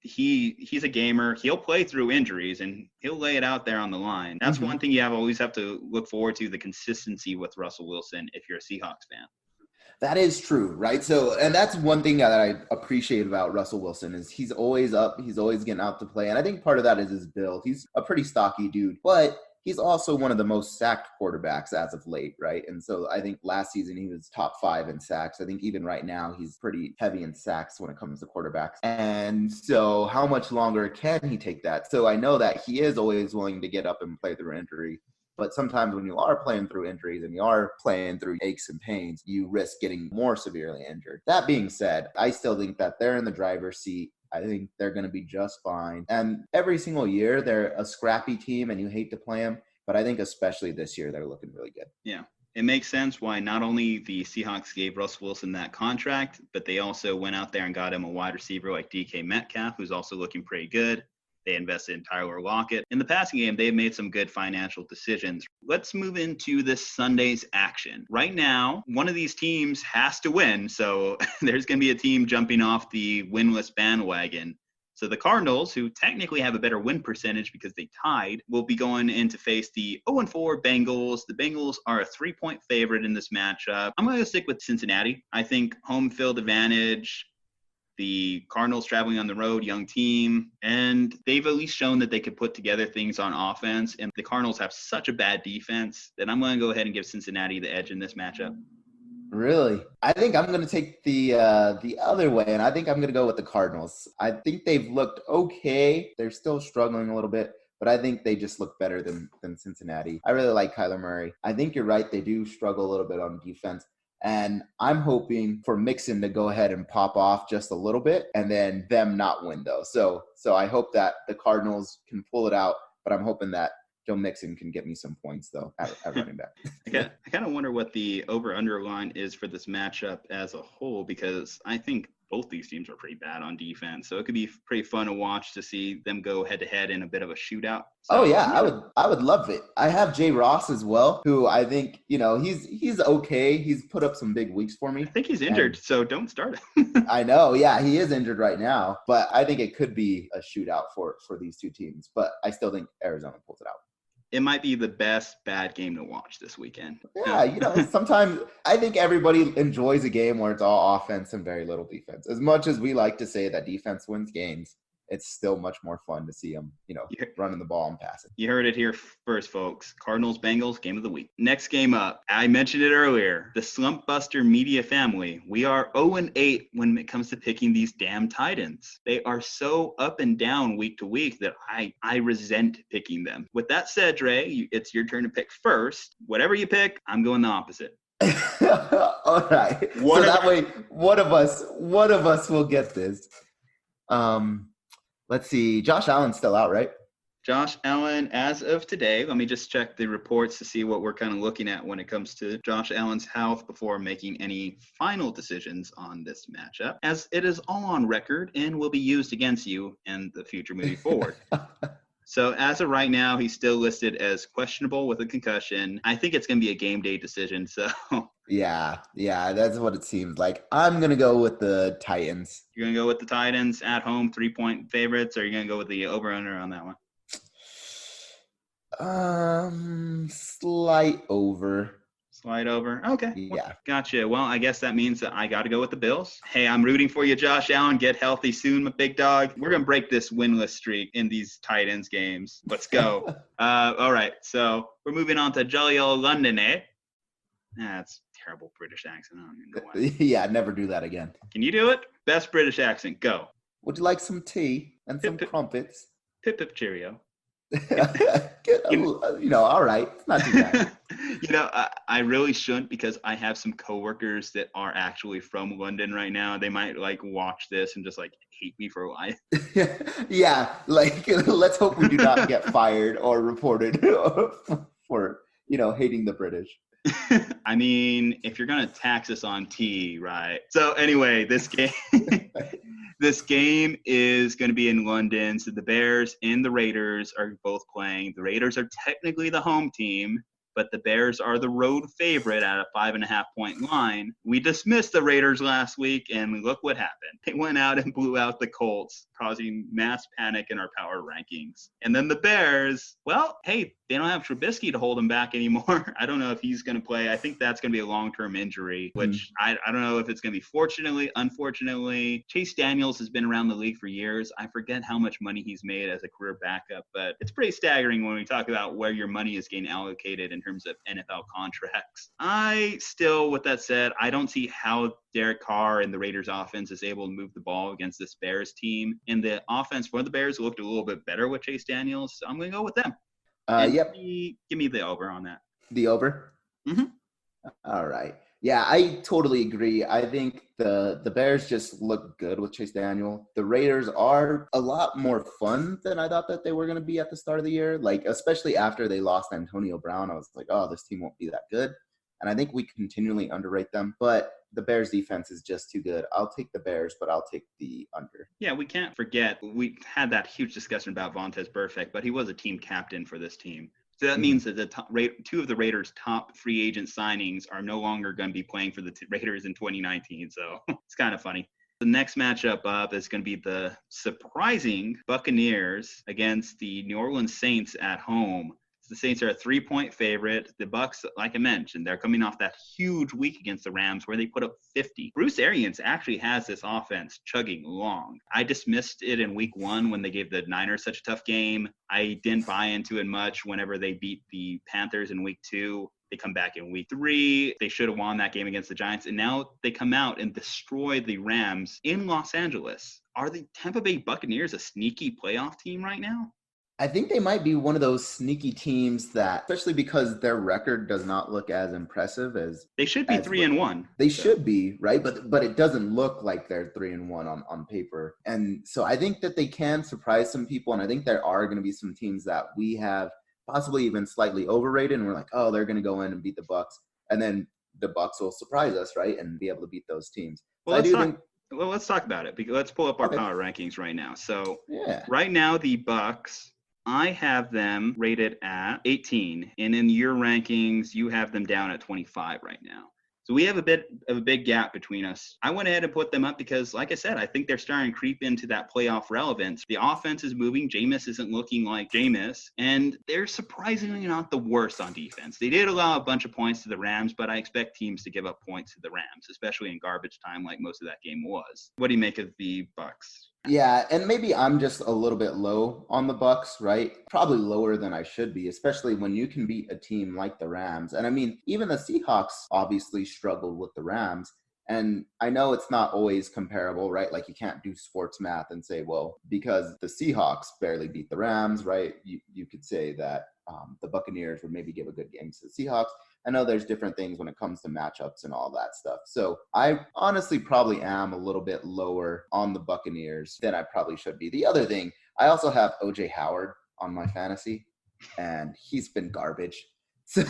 he's a gamer. He'll play through injuries and he'll lay it out there on the line. That's one thing you always have to look forward to, the consistency with Russell Wilson if you're a Seahawks fan. That is true, right? So, and that's one thing that I appreciate about Russell Wilson is he's always up. He's always getting out to play. And I think part of that is his build. He's a pretty stocky dude, but he's also one of the most sacked quarterbacks as of late, right? And so I think last season he was top 5 in sacks. I think even right now he's pretty heavy in sacks when it comes to quarterbacks. And so how much longer can he take that? So I know that he is always willing to get up and play through injury. But sometimes when you are playing through injuries and you are playing through aches and pains, you risk getting more severely injured. That being said, I still think that they're in the driver's seat. I think they're going to be just fine. And every single year, they're a scrappy team and you hate to play them. But I think especially this year, they're looking really good. Yeah. It makes sense why not only the Seahawks gave Russell Wilson that contract, but they also went out there and got him a wide receiver like DK Metcalf, who's also looking pretty good. They invested in Tyler Lockett. In the passing game, they've made some good financial decisions. Let's move into this Sunday's action. Right now, one of these teams has to win, so there's going to be a team jumping off the winless bandwagon. So the Cardinals, who technically have a better win percentage because they tied, will be going in to face the 0-4 Bengals. The Bengals are a 3-point favorite in this matchup. I'm going to stick with Cincinnati. I think home field advantage, the Cardinals traveling on the road, young team, and they've at least shown that they could put together things on offense. And the Cardinals have such a bad defense that I'm going to go ahead and give Cincinnati the edge in this matchup. Really? I think I'm going to take the other way, and I think I'm going to go with the Cardinals. I think they've looked okay. They're still struggling a little bit, but I think they just look better than Cincinnati. I really like Kyler Murray. I think you're right. They do struggle a little bit on defense. And I'm hoping for Mixon to go ahead and pop off just a little bit and then them not win, though. So I hope that the Cardinals can pull it out, but I'm hoping that Joe Mixon can get me some points, though, at running back. I kind of wonder what the over-under line is for this matchup as a whole, because I think both these teams are pretty bad on defense. So it could be pretty fun to watch to see them go head-to-head in a bit of a shootout. So, I would love it. I have Jay Ross as well, who I think, he's okay. He's put up some big weeks for me. I think he's injured, so don't start him. I know. Yeah, he is injured right now. But I think it could be a shootout for these two teams. But I still think Arizona pulls it out. It might be the best bad game to watch this weekend. Yeah, sometimes I think everybody enjoys a game where it's all offense and very little defense. As much as we like to say that defense wins games, it's still much more fun to see them, running the ball and passing. You heard it here first, folks. Cardinals-Bengals, game of the week. Next game up, I mentioned it earlier, the Slumpbuster media family. We are 0-8 when it comes to picking these damn tight ends. They are so up and down week to week that I resent picking them. With that said, Dre, it's your turn to pick first. Whatever you pick, I'm going the opposite. All right. So that way, one of us will get this. Let's see. Josh Allen's still out, right? Josh Allen, as of today, let me just check the reports to see what we're kind of looking at when it comes to Josh Allen's health before making any final decisions on this matchup, as it is all on record and will be used against you in the future moving forward. So as of right now, he's still listed as questionable with a concussion. I think it's going to be a game day decision. So yeah, that's what it seems like. I'm going to go with the Titans. You're going to go with the Titans at home, 3-point favorites, or are you going to go with the over-under on that one? Slight over. Slide over. Okay. Yeah. Gotcha. Well, I guess that means that I got to go with the Bills. Hey, I'm rooting for you, Josh Allen. Get healthy soon, my big dog. We're going to break this winless streak in these tight ends games. Let's go. All right. So we're moving on to Jolly Old London, eh? That's terrible British accent. I don't even know why. Yeah, never do that again. Can you do it? Best British accent. Go. Would you like some tea and some crumpets? Pip, pip, cheerio. All right. It's not too bad. I really shouldn't, because I have some coworkers that are actually from London right now. They might watch this and just hate me for life. Yeah. Let's hope we do not get fired or reported for, hating the British. I mean, if you're going to tax us on tea, right? So anyway, this game is going to be in London. So the Bears and the Raiders are both playing. The Raiders are technically the home team, but the Bears are the road favorite at a 5.5-point line. We dismissed the Raiders last week, and look what happened. They went out and blew out the Colts, causing mass panic in our power rankings. And then the Bears, well, hey, they don't have Trubisky to hold him back anymore. I don't know if he's going to play. I think that's going to be a long-term injury, which I don't know if it's going to be fortunately, unfortunately. Chase Daniels has been around the league for years. I forget how much money he's made as a career backup, but it's pretty staggering when we talk about where your money is getting allocated in terms of NFL contracts. With that said, I don't see how Derek Carr and the Raiders offense is able to move the ball against this Bears team. And the offense for the Bears looked a little bit better with Chase Daniels, so I'm going to go with them. Yep. Give me the over on that. The over? Mm-hmm. All right. Yeah, I totally agree. I think the Bears just look good with Chase Daniel. The Raiders are a lot more fun than I thought that they were going to be at the start of the year. Like, especially after they lost Antonio Brown, I was like, oh, this team won't be that good. And I think we continually underrate them. But the Bears defense is just too good. I'll take the Bears, but I'll take the under. Yeah, we can't forget, we had that huge discussion about Vontaze Burfict, but he was a team captain for this team. So that means that two of the Raiders' top free agent signings are no longer going to be playing for the Raiders in 2019. So it's kind of funny. The next matchup up is going to be the surprising Buccaneers against the New Orleans Saints at home. The Saints are a 3-point favorite. The Bucs, like I mentioned, they're coming off that huge week against the Rams where they put up 50. Bruce Arians actually has this offense chugging along. I dismissed it in week 1 when they gave the Niners such a tough game. I didn't buy into it much whenever they beat the Panthers in week 2. They come back in week 3. They should have won that game against the Giants. And now they come out and destroy the Rams in Los Angeles. Are the Tampa Bay Buccaneers a sneaky playoff team right now? I think they might be one of those sneaky teams that, especially because their record does not look as impressive as they should be 3-1. They should be, right? But it doesn't look like they're 3-1 on paper. And so I think that they can surprise some people. And I think there are going to be some teams that we have possibly even slightly overrated. And we're like, oh, they're going to go in and beat the Bucs. And then the Bucs will surprise us, right? And be able to beat those teams. Well, let's talk about it. Let's pull up our power rankings right now. So right now, the Bucs, I have them rated at 18, and in your rankings, you have them down at 25 right now. So we have a bit of a big gap between us. I went ahead and put them up because, like I said, I think they're starting to creep into that playoff relevance. The offense is moving. Jameis isn't looking like Jameis, and they're surprisingly not the worst on defense. They did allow a bunch of points to the Rams, but I expect teams to give up points to the Rams, especially in garbage time like most of that game was. What do you make of the Bucs? Yeah, and maybe I'm just a little bit low on the Bucs, right? Probably lower than I should be, especially when you can beat a team like the Rams. And I mean, even the Seahawks obviously struggled with the Rams. And I know it's not always comparable, right? Like you can't do sports math and say, well, because the Seahawks barely beat the Rams, right? You could say that the Buccaneers would maybe give a good game to the Seahawks. I know there's different things when it comes to matchups and all that stuff. So I honestly probably am a little bit lower on the Buccaneers than I probably should be. The other thing, I also have O.J. Howard on my fantasy, and he's been garbage. So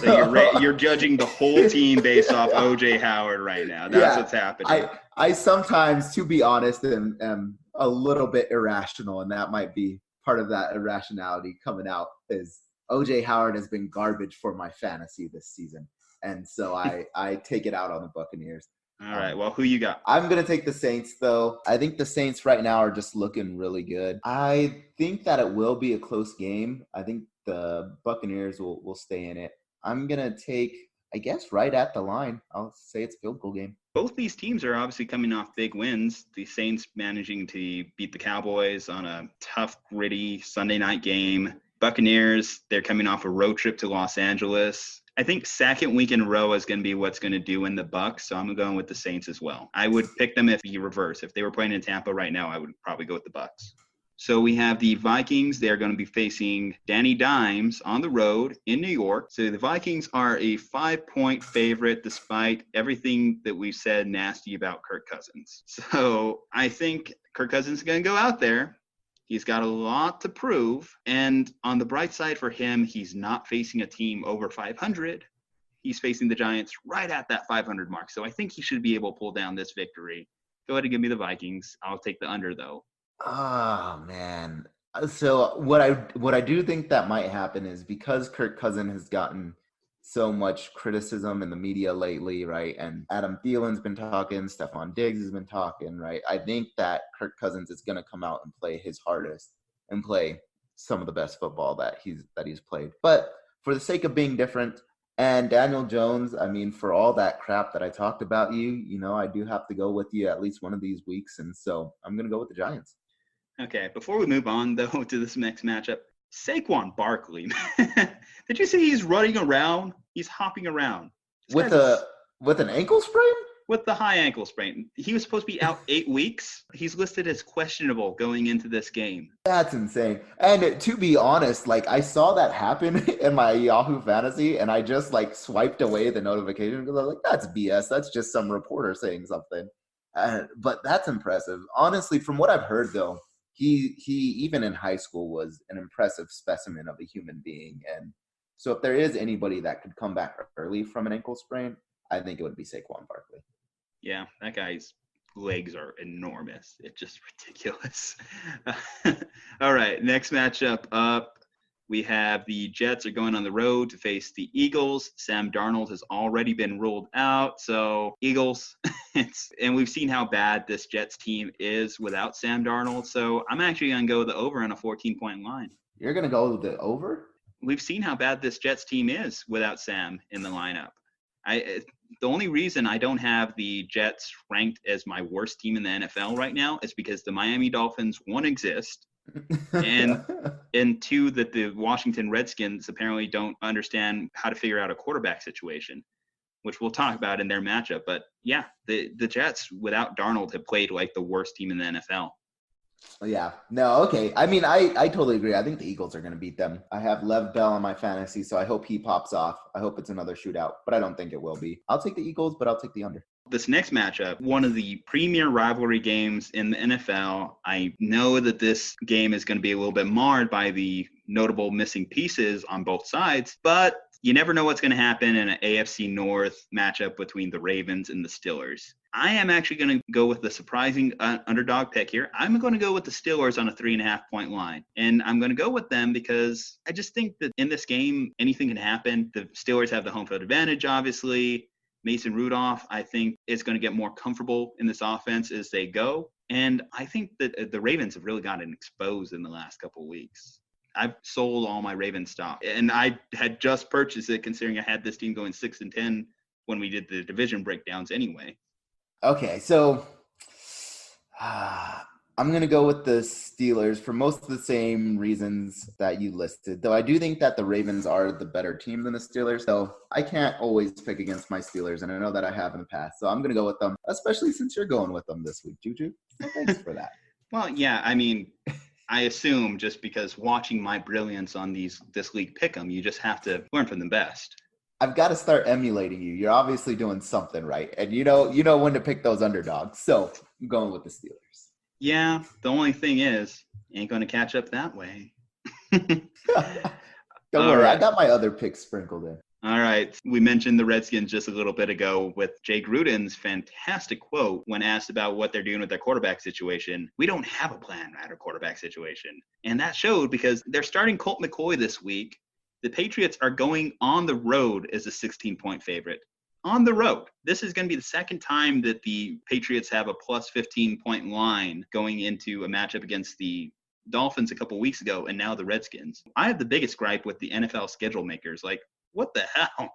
you're judging the whole team based off O.J. Howard right now. That's what's happening. I sometimes, to be honest, am a little bit irrational, and that might be part of that irrationality coming out is O.J. Howard has been garbage for my fantasy this season. And so I take it out on the Buccaneers. All right. Well, who you got? I'm going to take the Saints, though. I think the Saints right now are just looking really good. I think that it will be a close game. I think the Buccaneers will stay in it. I'm going to take, I guess, right at the line. I'll say it's a field goal game. Both these teams are obviously coming off big wins. The Saints managing to beat the Cowboys on a tough, gritty Sunday night game. Buccaneers, they're coming off a road trip to Los Angeles. I think second week in a row is going to be what's going to do in the Bucs, so I'm going with the Saints as well. I would pick them if you reverse. If they were playing in Tampa right now, I would probably go with the Bucs. So we have the Vikings. They're going to be facing Danny Dimes on the road in New York. So the Vikings are a 5-point favorite despite everything that we've said nasty about Kirk Cousins. So I think Kirk Cousins is going to go out there. He's got a lot to prove. And on the bright side for him, he's not facing a team over 500. He's facing the Giants right at that 500 mark. So I think he should be able to pull down this victory. Go ahead and give me the Vikings. I'll take the under, though. Oh, man. So what I do think that might happen is because Kirk Cousins has gotten so much criticism in the media lately, right? And Adam Thielen's been talking, Stephon Diggs has been talking, right? I think that Kirk Cousins is going to come out and play his hardest and play some of the best football that he's played. But for the sake of being different, and Daniel Jones, I mean, for all that crap that I talked about you know, I do have to go with you at least one of these weeks. And so I'm going to go with the Giants. Okay, before we move on, though, to this next matchup, Saquon Barkley. Did you see he's running around? He's hopping around. With an ankle sprain? With the high ankle sprain. He was supposed to be out 8 weeks. He's listed as questionable going into this game. That's insane. And to be honest, like, I saw that happen in my Yahoo Fantasy, and I just, like, swiped away the notification because I was like, that's BS. That's just some reporter saying something. But that's impressive. Honestly, from what I've heard, though, he even in high school was an impressive specimen of a human being. And so if there is anybody that could come back early from an ankle sprain, I think it would be Saquon Barkley. Yeah, that guy's legs are enormous. It's just ridiculous. All right, next matchup up. We have the Jets are going on the road to face the Eagles. Sam Darnold has already been ruled out. So Eagles, and we've seen how bad this Jets team is without Sam Darnold. So I'm actually going to go the over on a 14-point line. You're going to go the over? We've seen how bad this Jets team is without Sam in the lineup. The only reason I don't have the Jets ranked as my worst team in the NFL right now is because the Miami Dolphins, one, exist, and two, that the Washington Redskins apparently don't understand how to figure out a quarterback situation, which we'll talk about in their matchup. But yeah, the Jets without Darnold have played like the worst team in the NFL. Yeah. No, okay. I mean, I totally agree. I think the Eagles are going to beat them. I have Lev Bell on my fantasy, so I hope he pops off. I hope it's another shootout, but I don't think it will be. I'll take the Eagles, but I'll take the under. This next matchup, one of the premier rivalry games in the NFL. I know that this game is going to be a little bit marred by the notable missing pieces on both sides, but you never know what's going to happen in an AFC North matchup between the Ravens and the Steelers. I am actually going to go with the surprising underdog pick here. I'm going to go with the Steelers on a 3.5-point line. And I'm going to go with them because I just think that in this game, anything can happen. The Steelers have the home field advantage, obviously. Mason Rudolph, I think, is going to get more comfortable in this offense as they go. And I think that the Ravens have really gotten exposed in the last couple of weeks. I've sold all my Ravens stock, and I had just purchased it considering I had this team going 6-10 when we did the division breakdowns anyway. Okay, so I'm going to go with the Steelers for most of the same reasons that you listed, though I do think that the Ravens are the better team than the Steelers, so I can't always pick against my Steelers, and I know that I have in the past, so I'm going to go with them, especially since you're going with them this week, Ju-Ju. So thanks for that. Well, yeah, I mean, I assume just because watching my brilliance on this league pick'em, you just have to learn from the best. I've got to start emulating you. You're obviously doing something right, and you know when to pick those underdogs. So I'm going with the Steelers. Yeah, the only thing is, ain't going to catch up that way. Don't worry, right. I got my other picks sprinkled in. All right. We mentioned the Redskins just a little bit ago with Jay Gruden's fantastic quote when asked about what they're doing with their quarterback situation. We don't have a plan at our quarterback situation. And that showed because they're starting Colt McCoy this week. The Patriots are going on the road as a 16-point favorite. On the road. This is going to be the second time that the Patriots have a plus 15-point line going into a matchup against the Dolphins a couple weeks ago, and now the Redskins. I have the biggest gripe with the NFL schedule makers. Like, what the hell?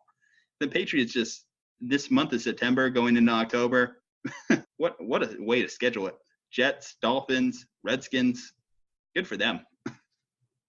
The Patriots just, this month of September going into October, what a way to schedule it. Jets, Dolphins, Redskins, good for them.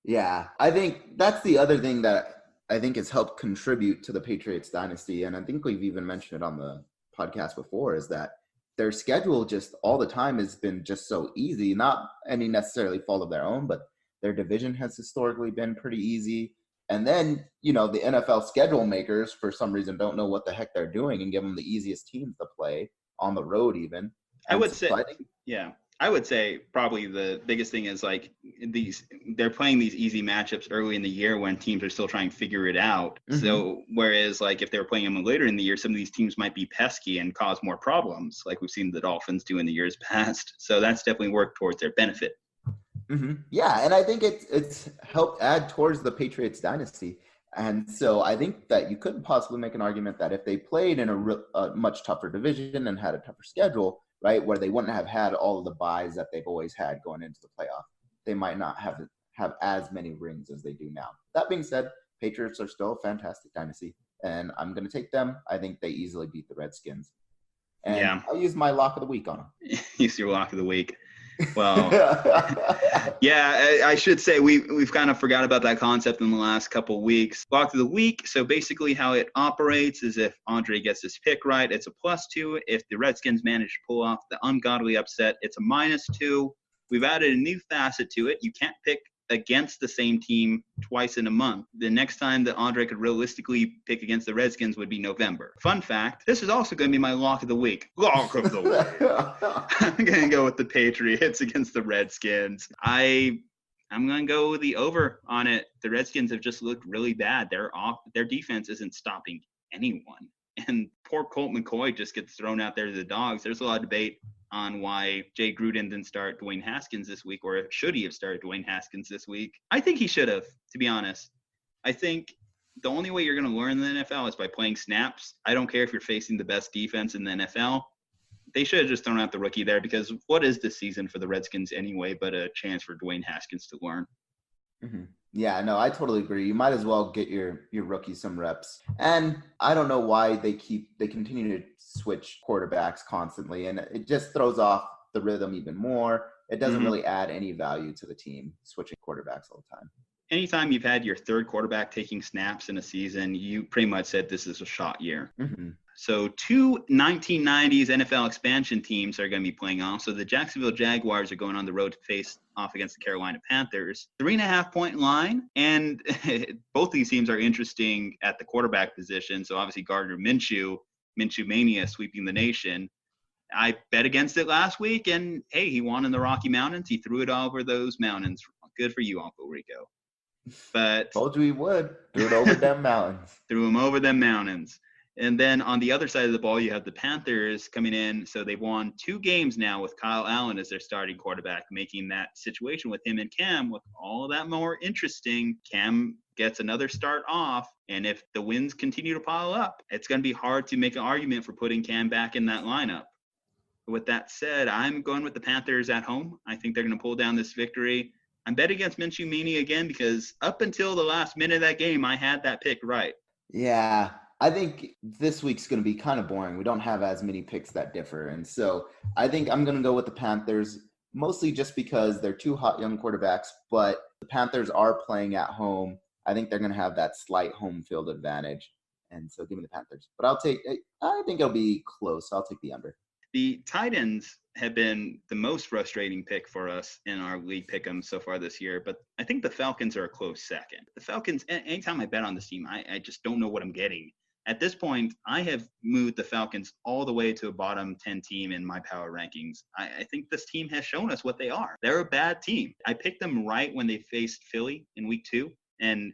Yeah, I think that's the other thing that I think has helped contribute to the Patriots dynasty, and I think we've even mentioned it on the podcast before, is that their schedule just all the time has been just so easy. Not any necessarily fault of their own, but their division has historically been pretty easy. And then, the NFL schedule makers, for some reason, don't know what the heck they're doing and give them the easiest teams to play on the road even. I would say probably the biggest thing is like they're playing these easy matchups early in the year when teams are still trying to figure it out. Mm-hmm. So whereas like if they were playing them later in the year, some of these teams might be pesky and cause more problems like we've seen the Dolphins do in the years past. So that's definitely worked towards their benefit. Mm-hmm. Yeah, and I think it's helped add towards the Patriots dynasty. And so I think that you could possibly make an argument that if they played in a much tougher division and had a tougher schedule, right, where they wouldn't have had all of the buys that they've always had going into the playoff, they might not have as many rings as they do now. That being said, Patriots are still a fantastic dynasty, and I'm going to take them. I think they easily beat the Redskins. And I'll use my lock of the week on them. Use your lock of the week. Well, yeah, I should say we've kind of forgot about that concept in the last couple of weeks. Lock of the week. So basically how it operates is if Aundre gets his pick right, it's a +2. If the Redskins manage to pull off the ungodly upset, it's a -2. We've added a new facet to it. You can't pick against the same team twice in a month. The next time that Aundre could realistically pick against the Redskins would be November. Fun fact, this is also going to be my lock of the week. Lock of the week. I'm going to go with the Patriots against the Redskins. I'm going to go with the over on it. The Redskins have just looked really bad. Their defense isn't stopping anyone. And poor Colt McCoy just gets thrown out there to the dogs. There's a lot of debate on why Jay Gruden didn't start Dwayne Haskins this week, or should he have started Dwayne Haskins this week? I think he should have, to be honest. I think the only way you're going to learn in the NFL is by playing snaps. I don't care if you're facing the best defense in the NFL. They should have just thrown out the rookie there, because what is this season for the Redskins anyway but a chance for Dwayne Haskins to learn? Mm-hmm. Yeah, no, I totally agree. You might as well get your rookie some reps. And I don't know why they continue to switch quarterbacks constantly, and it just throws off the rhythm even more. It doesn't really add any value to the team, switching quarterbacks all the time. Anytime you've had your third quarterback taking snaps in a season, you pretty much said this is a shot year. Mm-hmm. So 2 1990s NFL expansion teams are going to be playing off. So the Jacksonville Jaguars are going on the road to face off against the Carolina Panthers. 3.5-point line. And both these teams are interesting at the quarterback position. So obviously Gardner Minshew Mania sweeping the nation. I bet against it last week, and hey, he won in the Rocky Mountains. He threw it all over those mountains. Good for you, Uncle Rico. But told you he would. Threw it over them mountains. Threw him over them mountains. And then on the other side of the ball, you have the Panthers coming in. So they've won 2 games now with Kyle Allen as their starting quarterback, making that situation with him and Cam look all that more interesting. Cam gets another start off, and if the wins continue to pile up, it's going to be hard to make an argument for putting Cam back in that lineup. With that said, I'm going with the Panthers at home. I think they're going to pull down this victory. I'm betting against Minshew Mania again, because up until the last minute of that game, I had that pick right. Yeah. I think this week's going to be kind of boring. We don't have as many picks that differ. And so I think I'm going to go with the Panthers, mostly just because they're 2 hot young quarterbacks, but the Panthers are playing at home. I think they're going to have that slight home field advantage. And so give me the Panthers. But I think it'll be close. I'll take the under. The Titans have been the most frustrating pick for us in our league pick'em so far this year, but I think the Falcons are a close second. The Falcons, anytime I bet on this team, I just don't know what I'm getting. At this point, I have moved the Falcons all the way to a bottom 10 team in my power rankings. I think this team has shown us what they are. They're a bad team. I picked them right when they faced Philly in week 2, and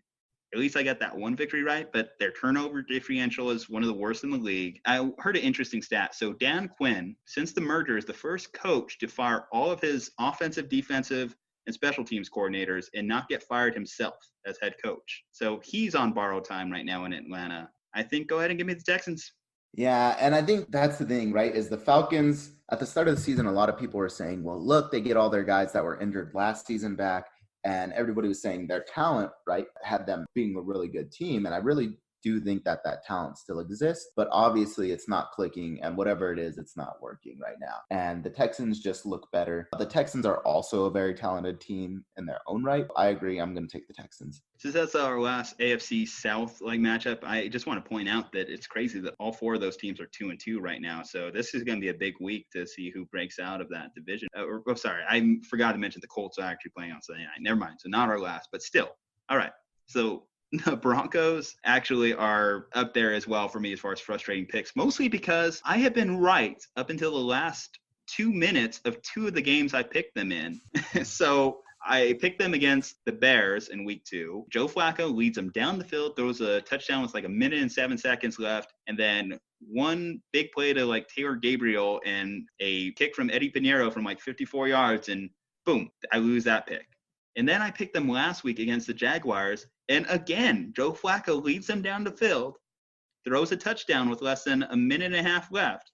at least I got that one victory right, but their turnover differential is one of the worst in the league. I heard an interesting stat. So Dan Quinn, since the merger, is the first coach to fire all of his offensive, defensive, and special teams coordinators and not get fired himself as head coach. So he's on borrowed time right now in Atlanta. I think go ahead and give me the Texans. Yeah, and I think that's the thing, right, is the Falcons, at the start of the season, a lot of people were saying, well, look, they get all their guys that were injured last season back, and everybody was saying their talent, right, had them being a really good team, and I really do think that talent still exists, but obviously it's not clicking, and whatever it is, it's not working right now. And the Texans just look better. The Texans are also a very talented team in their own right. I agree. I'm going to take the Texans. Since that's our last AFC South matchup, I just want to point out that it's crazy that all 4 of those teams are 2-2 right now. So this is going to be a big week to see who breaks out of that division. I forgot to mention the Colts are actually playing on Sunday night. Never mind. So not our last, but still. All right. So the Broncos actually are up there as well for me as far as frustrating picks, mostly because I have been right up until the last 2 minutes of 2 of the games I picked them in. So I picked them against the Bears in week 2. Joe Flacco leads them down the field, throws a touchdown with like 1 minute and 7 seconds left, and then one big play to Taylor Gabriel and a kick from Eddie Pinheiro from 54 yards, and boom, I lose that pick. And then I picked them last week against the Jaguars, And again, Joe Flacco leads them down the field, throws a touchdown with less than a minute and a half left,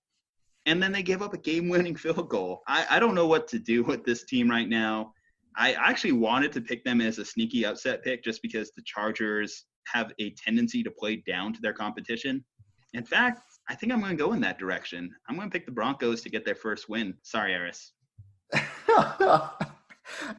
and then they give up a game-winning field goal. I don't know what to do with this team right now. I actually wanted to pick them as a sneaky upset pick just because the Chargers have a tendency to play down to their competition. In fact, I think I'm going to go in that direction. I'm going to pick the Broncos to get their first win. Sorry, Eris.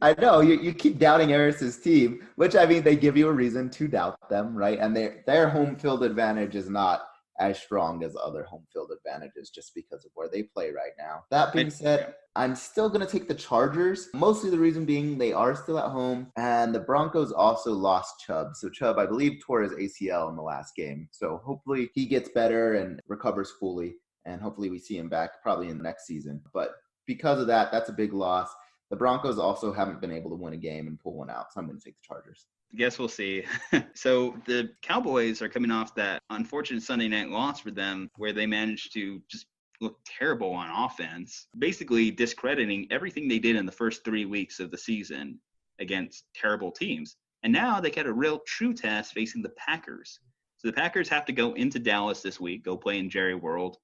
I know you keep doubting Eris's team, which I mean they give you a reason to doubt them, right? And their home field advantage is not as strong as other home field advantages just because of where they play right now. That being said, I'm still going to take the Chargers, mostly the reason being they are still at home, and the Broncos also lost Chubb. So Chubb, I believe, tore his ACL in the last game. So hopefully he gets better and recovers fully, and hopefully we see him back probably in the next season. But because of that, that's a big loss. The Broncos also haven't been able to win a game and pull one out, so I'm going to take the Chargers. Guess we'll see. So the Cowboys are coming off that unfortunate Sunday night loss for them where they managed to just look terrible on offense, basically discrediting everything they did in the first 3 weeks of the season against terrible teams. And now they got a real true test facing the Packers. So the Packers have to go into Dallas this week, go play in Jerry World.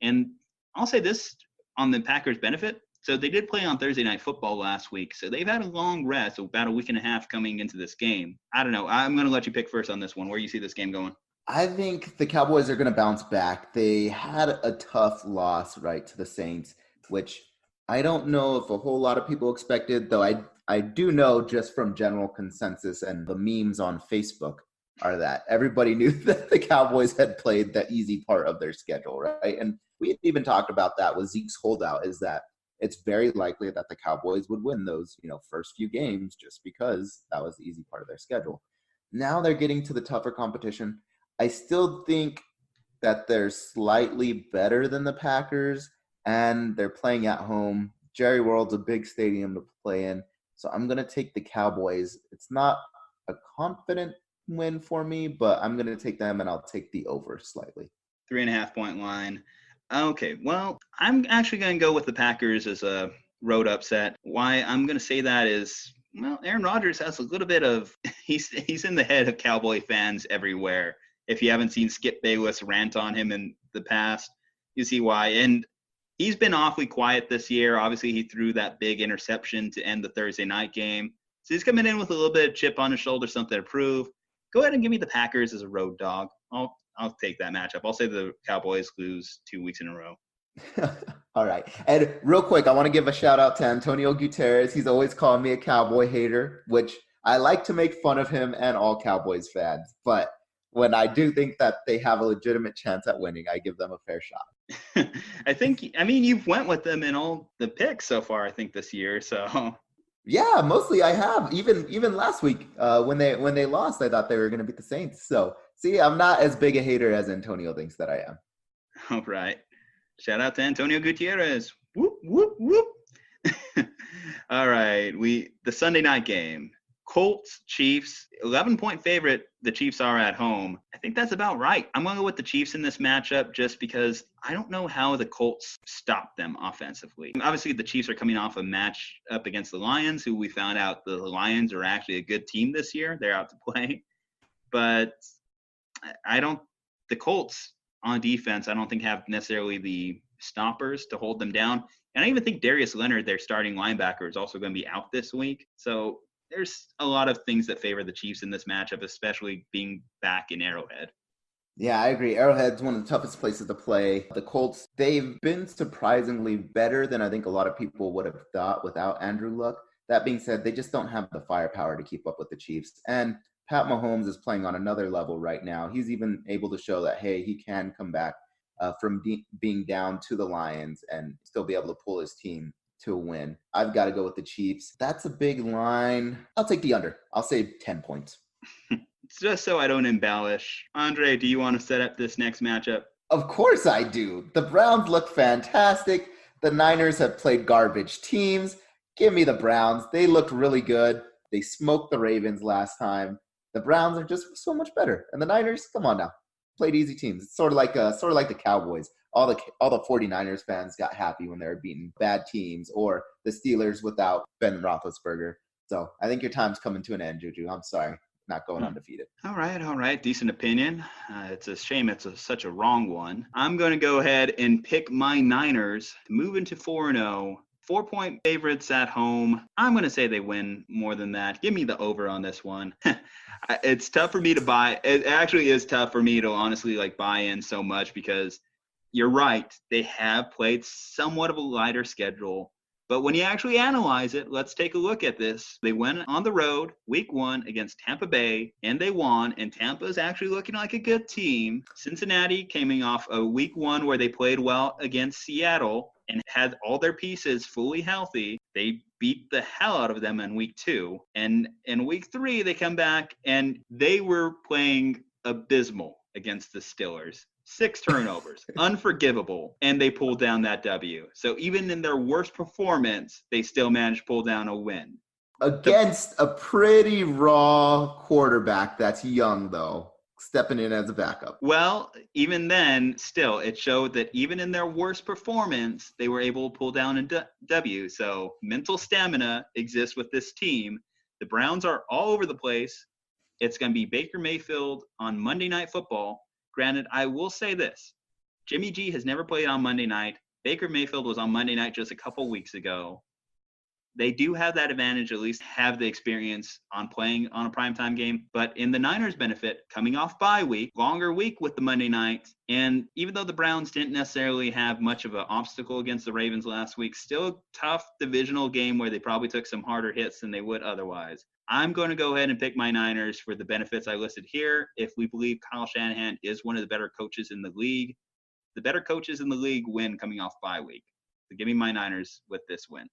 And I'll say this on the Packers' benefit. So they did play on Thursday Night Football last week. So they've had a long rest, about a week and a half coming into this game. I don't know. I'm going to let you pick first on this one. Where do you see this game going? I think the Cowboys are going to bounce back. They had a tough loss, right, to the Saints, which I don't know if a whole lot of people expected, though I do know just from general consensus and the memes on Facebook are that everybody knew that the Cowboys had played the easy part of their schedule, right? And we even talked about that with Zeke's holdout, is that it's very likely that the Cowboys would win those, first few games just because that was the easy part of their schedule. Now they're getting to the tougher competition. I still think that they're slightly better than the Packers, and they're playing at home. Jerry World's a big stadium to play in, so I'm going to take the Cowboys. It's not a confident win for me, but I'm going to take them, and I'll take the over slightly. 3.5-point line. Okay, well, I'm actually going to go with the Packers as a road upset. Why I'm going to say that is, well, Aaron Rodgers has a little bit of – he's in the head of Cowboy fans everywhere. If you haven't seen Skip Bayless rant on him in the past, you see why. And he's been awfully quiet this year. Obviously, he threw that big interception to end the Thursday night game. So he's coming in with a little bit of chip on his shoulder, something to prove. Go ahead and give me the Packers as a road dog. I'll take that matchup. I'll say the Cowboys lose 2 weeks in a row. All right. And real quick, I want to give a shout out to Antonio Gutierrez. He's always called me a Cowboy hater, which I like to make fun of him and all Cowboys fans. But when I do think that they have a legitimate chance at winning, I give them a fair shot. You've went with them in all the picks so far, I think, this year. So yeah, mostly I have. Even last week when they lost, I thought they were going to beat the Saints. So see, I'm not as big a hater as Antonio thinks that I am. All right. Shout out to Antonio Gutierrez. Whoop, whoop, whoop. All right. The Sunday night game. Colts, Chiefs, 11-point favorite. The Chiefs are at home. I think that's about right. I'm going to go with the Chiefs in this matchup just because I don't know how the Colts stop them offensively. Obviously, the Chiefs are coming off a match up against the Lions, who we found out the Lions are actually a good team this year. They're out to play. But the Colts on defense, I don't think have necessarily the stoppers to hold them down. And I even think Darius Leonard, their starting linebacker, is also going to be out this week. So there's a lot of things that favor the Chiefs in this matchup, especially being back in Arrowhead. Yeah, I agree. Arrowhead's one of the toughest places to play. The Colts, they've been surprisingly better than I think a lot of people would have thought without Andrew Luck. That being said, they just don't have the firepower to keep up with the Chiefs. And Pat Mahomes is playing on another level right now. He's even able to show that, hey, he can come back from being down to the Lions and still be able to pull his team to a win. I've got to go with the Chiefs. That's a big line. I'll take the under. I'll say 10 points. Just so I don't embellish. Aundre, do you want to set up this next matchup? Of course I do. The Browns look fantastic. The Niners have played garbage teams. Give me the Browns. They looked really good. They smoked the Ravens last time. The Browns are just so much better. And the Niners, come on now. Played easy teams. It's sort of like the Cowboys. All the 49ers fans got happy when they were beating bad teams, or the Steelers without Ben Roethlisberger. So I think your time's coming to an end, Ju-Ju. I'm sorry. not going undefeated. All right. Decent opinion. It's a shame it's such a wrong one. I'm going to go ahead and pick my Niners to move into 4-0. 4-point favorites at home. I'm going to say they win more than that. Give me the over on this one. It's tough for me to buy. It actually is tough for me to honestly buy in so much because you're right. They have played somewhat of a lighter schedule. But when you actually analyze it, let's take a look at this. They went on the road week 1 against Tampa Bay, and they won. And Tampa is actually looking like a good team. Cincinnati coming off a week 1 where they played well against Seattle and had all their pieces fully healthy. They beat the hell out of them in week 2. And in week 3, they come back and they were playing abysmal against the Steelers. 6 turnovers, unforgivable, and they pulled down that W. So even in their worst performance, they still managed to pull down a win. Against a pretty raw quarterback that's young, though, stepping in as a backup. Well, even then, still, it showed that even in their worst performance, they were able to pull down a W. So mental stamina exists with this team. The Browns are all over the place. It's going to be Baker Mayfield on Monday Night Football. Granted, I will say this. Jimmy G has never played on Monday night. Baker Mayfield was on Monday night just a couple weeks ago. They do have that advantage, at least have the experience on playing on a primetime game. But in the Niners' benefit, coming off bye week, longer week with the Monday night, and even though the Browns didn't necessarily have much of an obstacle against the Ravens last week, still a tough divisional game where they probably took some harder hits than they would otherwise. I'm going to go ahead and pick my Niners for the benefits I listed here. If we believe Kyle Shanahan is one of the better coaches in the league, the better coaches in the league win coming off bye week. So give me my Niners with this win.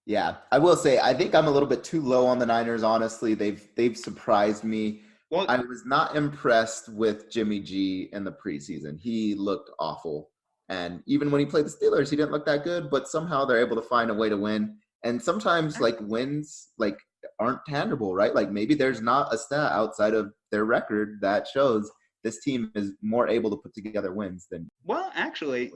Yeah, I will say I think I'm a little bit too low on the Niners. Honestly, they've surprised me. Well, I was not impressed with Jimmy G in the preseason. He looked awful, and even when he played the Steelers, he didn't look that good. But somehow they're able to find a way to win. And sometimes wins aren't tangible, right? Maybe there's not a stat outside of their record that shows this team is more able to put together wins than. Well, actually,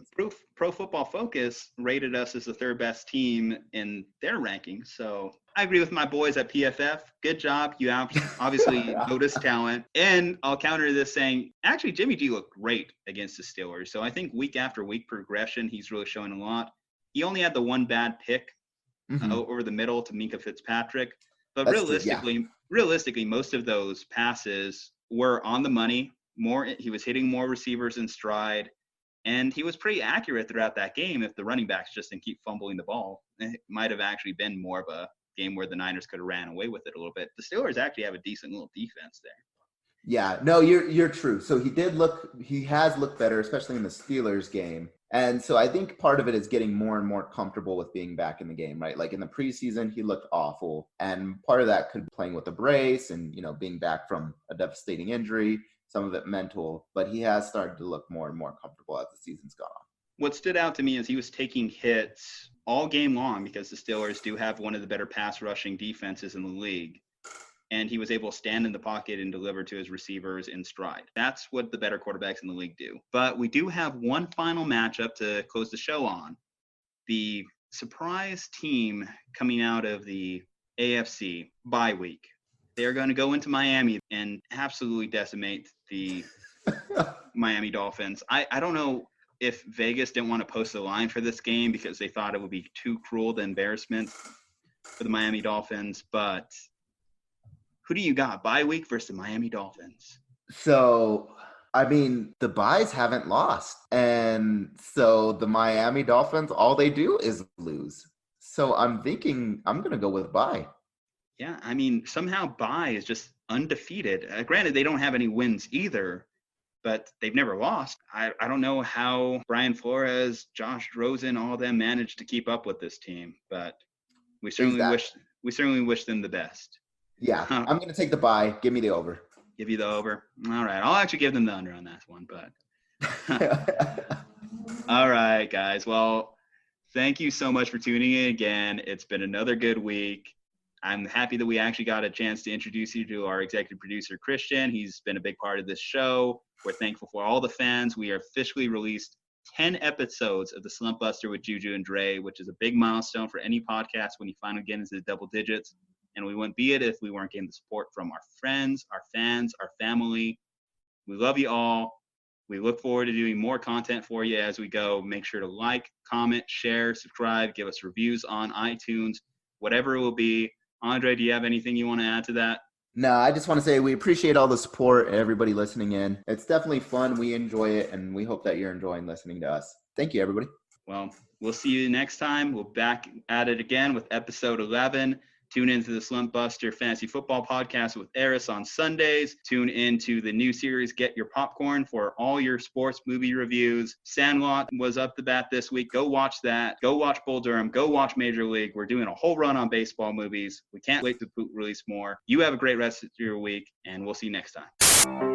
Pro Football Focus rated us as the 3rd best team in their rankings. So I agree with my boys at PFF. Good job. You obviously noticed talent. And I'll counter this saying, actually, Jimmy G looked great against the Steelers. So I think week after week progression, he's really showing a lot. He only had the one bad pick over the middle to Minkah Fitzpatrick. But realistically, most of those passes were on the money. He was hitting more receivers in stride, and he was pretty accurate throughout that game. If the running backs just didn't keep fumbling the ball, it might have actually been more of a game where the Niners could have ran away with it a little bit. The Steelers actually have a decent little defense there. Yeah, no, you're true. So he has looked better, especially in the Steelers game. And so I think part of it is getting more and more comfortable with being back in the game, right? In the preseason, he looked awful. And part of that could be playing with a brace and, being back from a devastating injury, some of it mental. But he has started to look more and more comfortable as the season's gone on. What stood out to me is he was taking hits all game long because the Steelers do have one of the better pass rushing defenses in the league. And he was able to stand in the pocket and deliver to his receivers in stride. That's what the better quarterbacks in the league do. But we do have one final matchup to close the show on. The surprise team coming out of the AFC bye week. They are going to go into Miami and absolutely decimate the Miami Dolphins. I don't know if Vegas didn't want to post the line for this game because they thought it would be too cruel the embarrassment for the Miami Dolphins, but who do you got? Bye week versus the Miami Dolphins. So, the byes haven't lost. And so the Miami Dolphins, all they do is lose. So I'm thinking I'm going to go with bye. Yeah, somehow bye is just undefeated. Granted, they don't have any wins either, but they've never lost. I don't know how Brian Flores, Josh Rosen, all of them managed to keep up with this team, but we certainly wish them the best. Yeah, I'm going to take the bye. Give me the over. Give you the over. All right. I'll actually give them the under on that one, but all right, guys. Well, thank you so much for tuning in again. It's been another good week. I'm happy that we actually got a chance to introduce you to our executive producer, Cristian. He's been a big part of this show. We're thankful for all the fans. We are officially released 10 episodes of the Slumpbuster with Ju-Ju and Dre, which is a big milestone for any podcast when you finally get into the double digits. and we wouldn't be it if we weren't getting the support from our friends, our fans, our family. We love you all. We look forward to doing more content for you as we go. Make sure to like, comment, share, subscribe, give us reviews on iTunes, whatever it will be. Aundre, do you have anything you want to add to that? No, I just want to say we appreciate all the support, everybody listening in. It's definitely fun. We enjoy it, and we hope that you're enjoying listening to us. Thank you, everybody. Well, we'll see you next time. We'll back at it again with episode 11. Tune into the Slumpbuster Fantasy Football Podcast with Eris on Sundays. Tune into the new series, Get Your Popcorn, for all your sports movie reviews. Sandlot was up the bat this week. Go watch that. Go watch Bull Durham. Go watch Major League. We're doing a whole run on baseball movies. We can't wait to release more. You have a great rest of your week, and we'll see you next time.